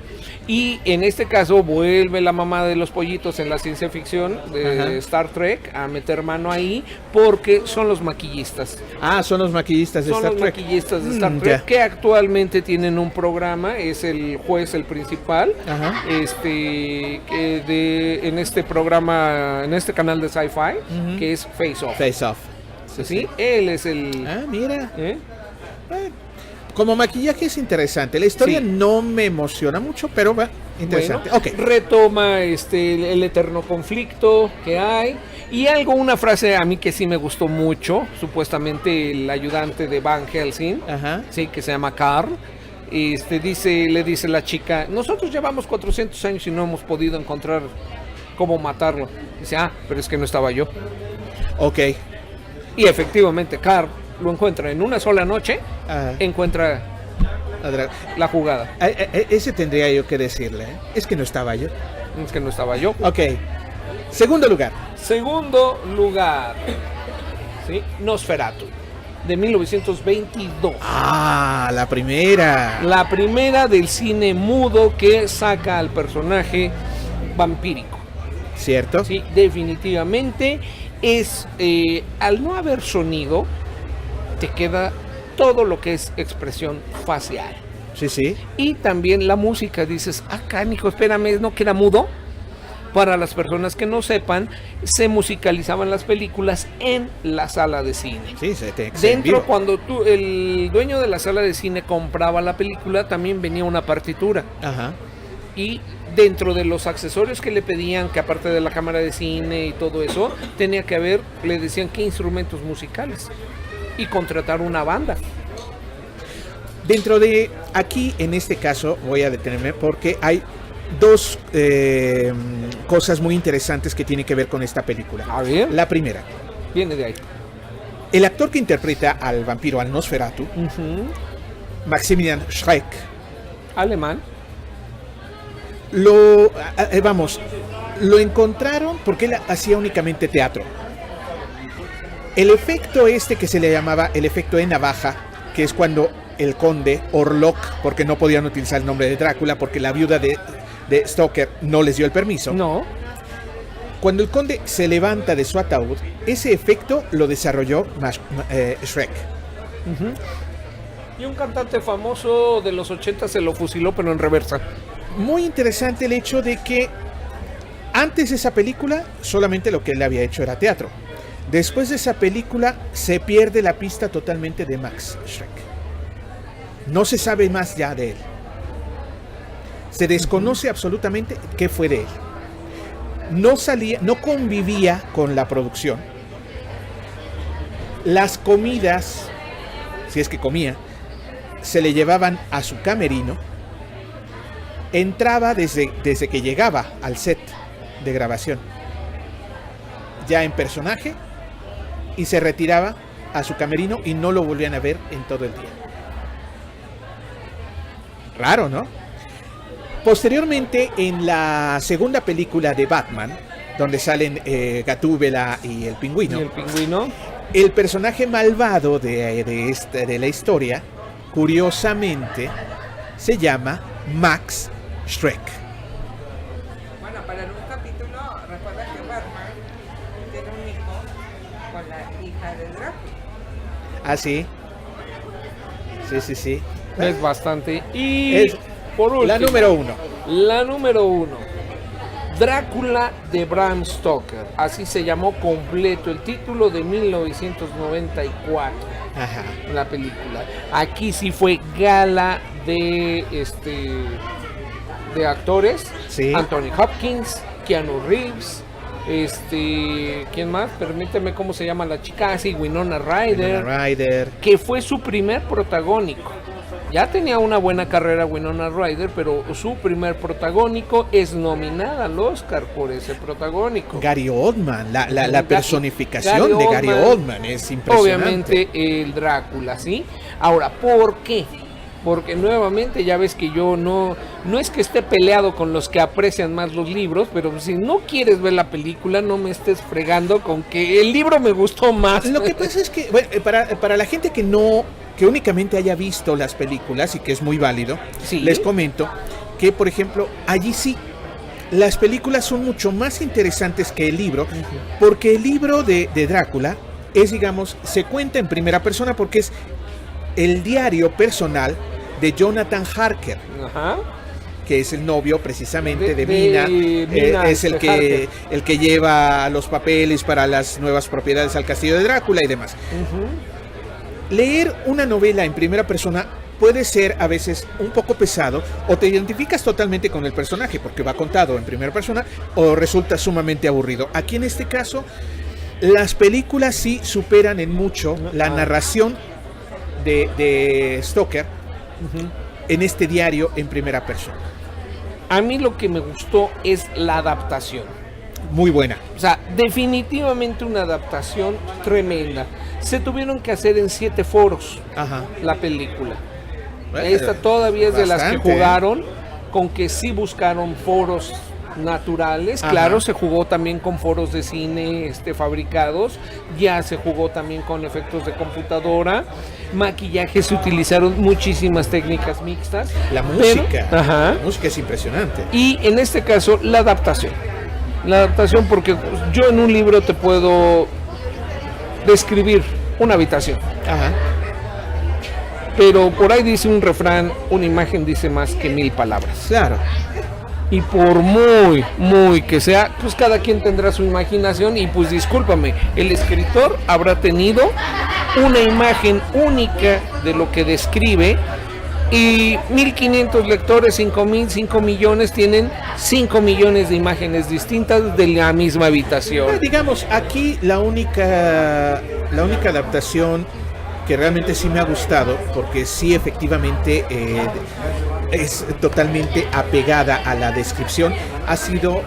Y en este caso vuelve la mamá de los pollitos en la ciencia ficción de Star Trek a meter mano ahí, porque son los maquillistas. Son los maquillistas de Star Trek. Son los maquillistas de Star Trek que actualmente tienen un programa, es el juez el principal. Ajá. En este programa, en este canal de Sci-Fi, que es Face Off. ¿Sí? Él es el... mira. Como maquillaje es interesante. La historia no me emociona mucho, pero va interesante. Bueno, retoma el eterno conflicto que hay. Y una frase a mí que sí me gustó mucho. Supuestamente el ayudante de Van Helsing, que se llama Carl, le dice la chica: nosotros llevamos 400 años y no hemos podido encontrar cómo matarlo. Dice: pero es que no estaba yo. Ok. Y efectivamente Carl lo encuentra en una sola noche, encuentra la jugada. Ese tendría yo que decirle, es que no estaba yo. Ok. Segundo lugar. ¿Sí? Nosferatu. de 1922. Ah, la primera. La primera del cine mudo que saca al personaje vampírico. ¿Cierto? Sí, definitivamente es, al no haber sonido, te queda todo lo que es expresión facial. Sí, sí. Y también la música, dices, canijo, espérame, ¿no queda mudo? Para las personas que no sepan, se musicalizaban las películas en la sala de cine. Sí, Dentro, cuando el dueño de la sala de cine compraba la película, también venía una partitura. Ajá. Y dentro de los accesorios que le pedían, que aparte de la cámara de cine y todo eso, tenía que haber, le decían, qué instrumentos musicales. Y contratar una banda. Dentro de aquí, en este caso, voy a detenerme porque hay dos cosas muy interesantes que tienen que ver con esta película. A ver. La primera, Viene de ahí. el actor que interpreta al vampiro, al Nosferatu, Maximilian Schreck, Alemán. lo encontraron porque él hacía únicamente teatro. El efecto que se le llamaba el efecto de navaja, que es cuando el conde Orlok, porque no podían utilizar el nombre de Drácula, porque la viuda de Stoker no les dio el permiso. No. Cuando el conde se levanta de su ataúd, ese efecto lo desarrolló Schreck. Y un cantante famoso de los 80 se lo fusiló, pero en reversa. Muy interesante el hecho de que antes de esa película solamente lo que él había hecho era teatro. Después de esa película se pierde la pista totalmente de Max Schreck. No se sabe más ya de él. Se desconoce absolutamente qué fue de él. No convivía con la producción. Las comidas, si es que comía, se le llevaban a su camerino. Entraba desde que llegaba al set de grabación, ya en personaje, y se retiraba a su camerino y no lo volvían a ver en todo el día. Raro, ¿no? Posteriormente, en la segunda película de Batman, donde salen Gatúbela y el Pingüino, el personaje malvado de la historia, curiosamente, se llama Max Schreck. Bueno, para un capítulo, recuerda que Batman tiene un hijo con la hija de Drácula. Ah, sí. Sí. Es bastante. Y por último, la número uno. Drácula de Bram Stoker. Así se llamó completo el título, de 1994. Ajá. La película. Aquí sí fue gala de actores. Sí. Anthony Hopkins, Keanu Reeves, ¿quién más? Permíteme, ¿cómo se llama la chica? Sí, Winona Ryder, que fue su primer protagónico. Ya tenía una buena carrera Winona Ryder, pero su primer protagónico, es nominada al Oscar por ese protagónico. Gary Oldman, la personificación de Gary Oldman es impresionante. Obviamente el Drácula, ¿sí? Ahora, ¿por qué? Porque nuevamente ya ves que yo no es que esté peleado con los que aprecian más los libros, pero si no quieres ver la película, no me estés fregando con que el libro me gustó más. Lo que pasa es que, bueno, para la gente que únicamente haya visto las películas, y que es muy válido, ¿sí? Les comento que, por ejemplo, allí sí, las películas son mucho más interesantes que el libro, porque el libro de Drácula es, digamos, se cuenta en primera persona porque es el diario personal de Jonathan Harker. Ajá. Que es el novio precisamente de Mina, es el que lleva los papeles para las nuevas propiedades al castillo de Drácula y demás. Leer una novela en primera persona puede ser a veces un poco pesado, o te identificas totalmente con el personaje porque va contado en primera persona, o resulta sumamente aburrido. Aquí en este caso, las películas sí superan en mucho la narración de Stoker en este diario en primera persona. A mí lo que me gustó es la adaptación. Muy buena. O sea, definitivamente una adaptación tremenda. Se tuvieron que hacer en 7 foros. Ajá. La película. Esta todavía es bastante, de las que jugaron, con que sí buscaron foros naturales. Ajá. Claro, se jugó también con foros de cine fabricados, ya se jugó también con efectos de computadora, maquillaje, se utilizaron muchísimas técnicas mixtas. La música, Ajá. la música es impresionante. Y en este caso, la adaptación. La adaptación, porque yo en un libro te puedo describir una habitación. Ajá. Pero por ahí dice un refrán, una imagen dice más que 1000 palabras. Claro. Y por muy que sea, pues cada quien tendrá su imaginación y pues discúlpame, el escritor habrá tenido una imagen única de lo que describe y 1500 lectores, 5000, 5 millones tienen 5 millones de imágenes distintas de la misma habitación. Digamos, aquí la única adaptación que realmente sí me ha gustado, porque sí efectivamente es totalmente apegada a la descripción, ha sido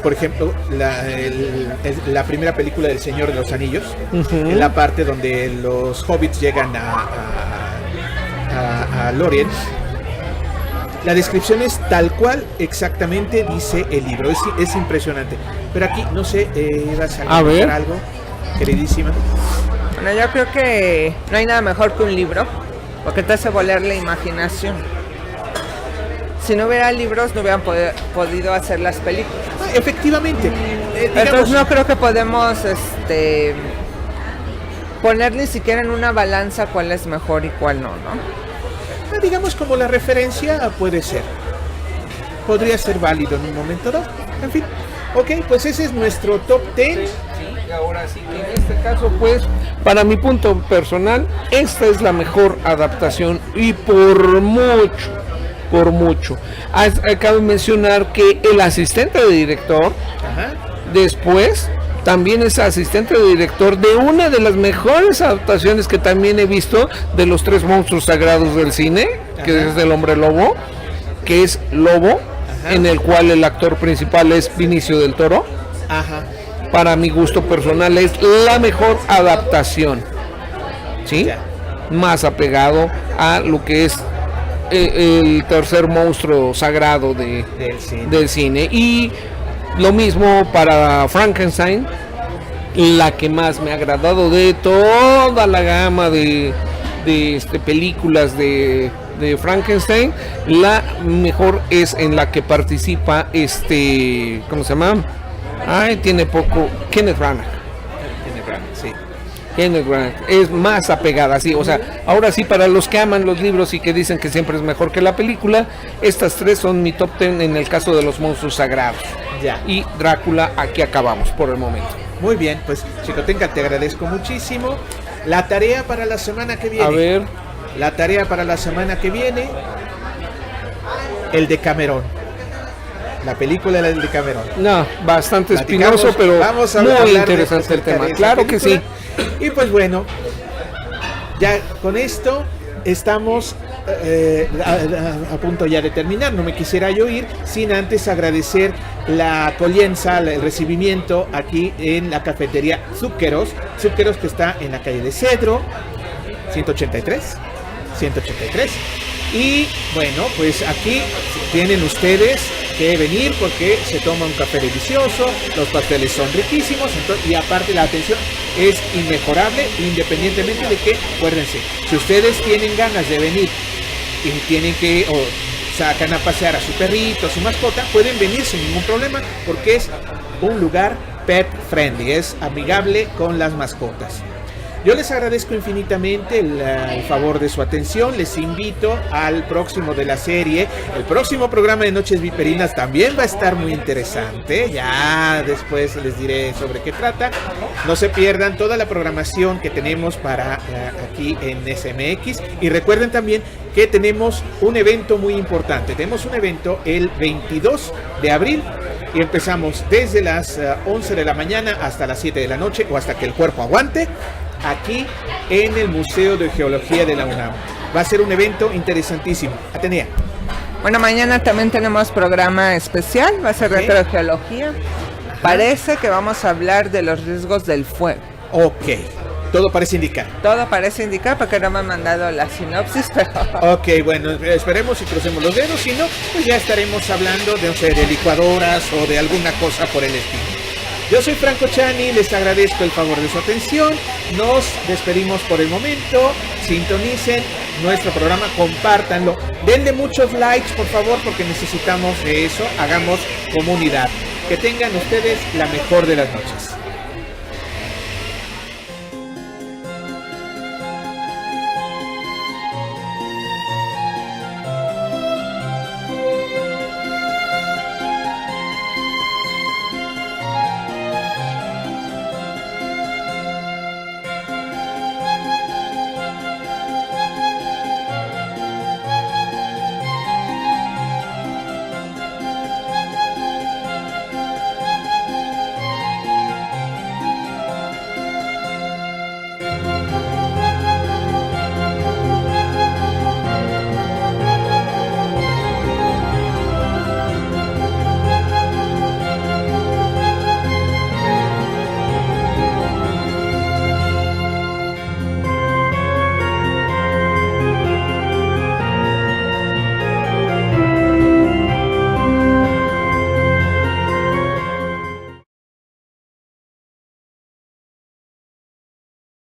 por ejemplo, la primera película del Señor de los Anillos, en la parte donde los hobbits llegan a Lorien. La descripción es tal cual exactamente dice el libro, es impresionante. Pero aquí, no sé, ¿ibas a comentar algo, queridísima? Bueno, yo creo que no hay nada mejor que un libro, porque te hace volar la imaginación. Si no hubiera libros, no hubieran podido hacer las películas. Efectivamente. Entonces no creo que podemos poner ni siquiera en una balanza cuál es mejor y cuál no, ¿no? Digamos, como la referencia puede ser. Podría ser válido en un momento dado. En fin. Ok, pues ese es nuestro top 10. Ahora sí, en este caso, pues, para mi punto personal, esta es la mejor adaptación y por mucho. Cabe mencionar que el asistente de director, Ajá. después, también es asistente de director de una de las mejores adaptaciones que también he visto de los 3 monstruos sagrados del cine, que es El Hombre Lobo, que es Lobo, ajá, en el cual el actor principal es Benicio del Toro. Ajá. Para mi gusto personal es la mejor adaptación, ¿sí? Ya. Más apegado a lo que es el tercer monstruo sagrado del cine. Y lo mismo para Frankenstein, la que más me ha agradado de toda la gama de películas de Frankenstein. La mejor es en la que participa ¿cómo se llama? Tiene poco, Kenneth Branagh, Sí. Kenneth Branagh es más apegada, sí, o sea, ahora sí, para los que aman los libros y que dicen que siempre es mejor que la película, estas 3 son mi top 10 en el caso de los monstruos sagrados. Ya. Y Drácula, aquí acabamos por el momento. Muy bien, pues Chicotenca, te agradezco muchísimo. La tarea para la semana que viene. A ver. La tarea para la semana que viene, el Decamerón. La película del Decamerón. No, bastante espinoso, pero vamos a muy interesante el tema. Claro que sí. Y pues bueno, ya con esto estamos a punto ya de terminar. No me quisiera yo ir sin antes agradecer la acolienza, el recibimiento aquí en la cafetería Zúqueros, que está en la calle de Cedro 183. Y bueno, pues aquí tienen ustedes que venir porque se toma un café delicioso, los pasteles son riquísimos, y aparte la atención es inmejorable, independientemente de que, acuérdense, si ustedes tienen ganas de venir y tienen que sacan a pasear a su perrito, a su mascota, pueden venir sin ningún problema porque es un lugar pet friendly, es amigable con las mascotas. Yo les agradezco infinitamente el favor de su atención. Les invito al próximo de la serie. El próximo programa de Noches Viperinas también va a estar muy interesante. Ya después les diré sobre qué trata. No se pierdan toda la programación que tenemos para aquí en SMX. Y recuerden también que tenemos un evento muy importante. Tenemos un evento el 22 de abril. Y empezamos desde las 11 de la mañana hasta las 7 de la noche o hasta que el cuerpo aguante. Aquí en el Museo de Geología de la UNAM. Va a ser un evento interesantísimo. Atenea. Bueno, mañana también tenemos programa especial, va a ser retrogeología. Parece que vamos a hablar de los riesgos del fuego. Ok. Todo parece indicar. Todo parece indicar porque no me han mandado la sinopsis, pero... Ok, bueno, esperemos y crucemos los dedos. Si no, pues ya estaremos hablando de, no sé, de licuadoras o de alguna cosa por el estilo. Yo soy Franco Chani, les agradezco el favor de su atención. Nos despedimos por el momento. Sintonicen nuestro programa, compártanlo. Denle muchos likes, por favor, porque necesitamos de eso. Hagamos comunidad. Que tengan ustedes la mejor de las noches.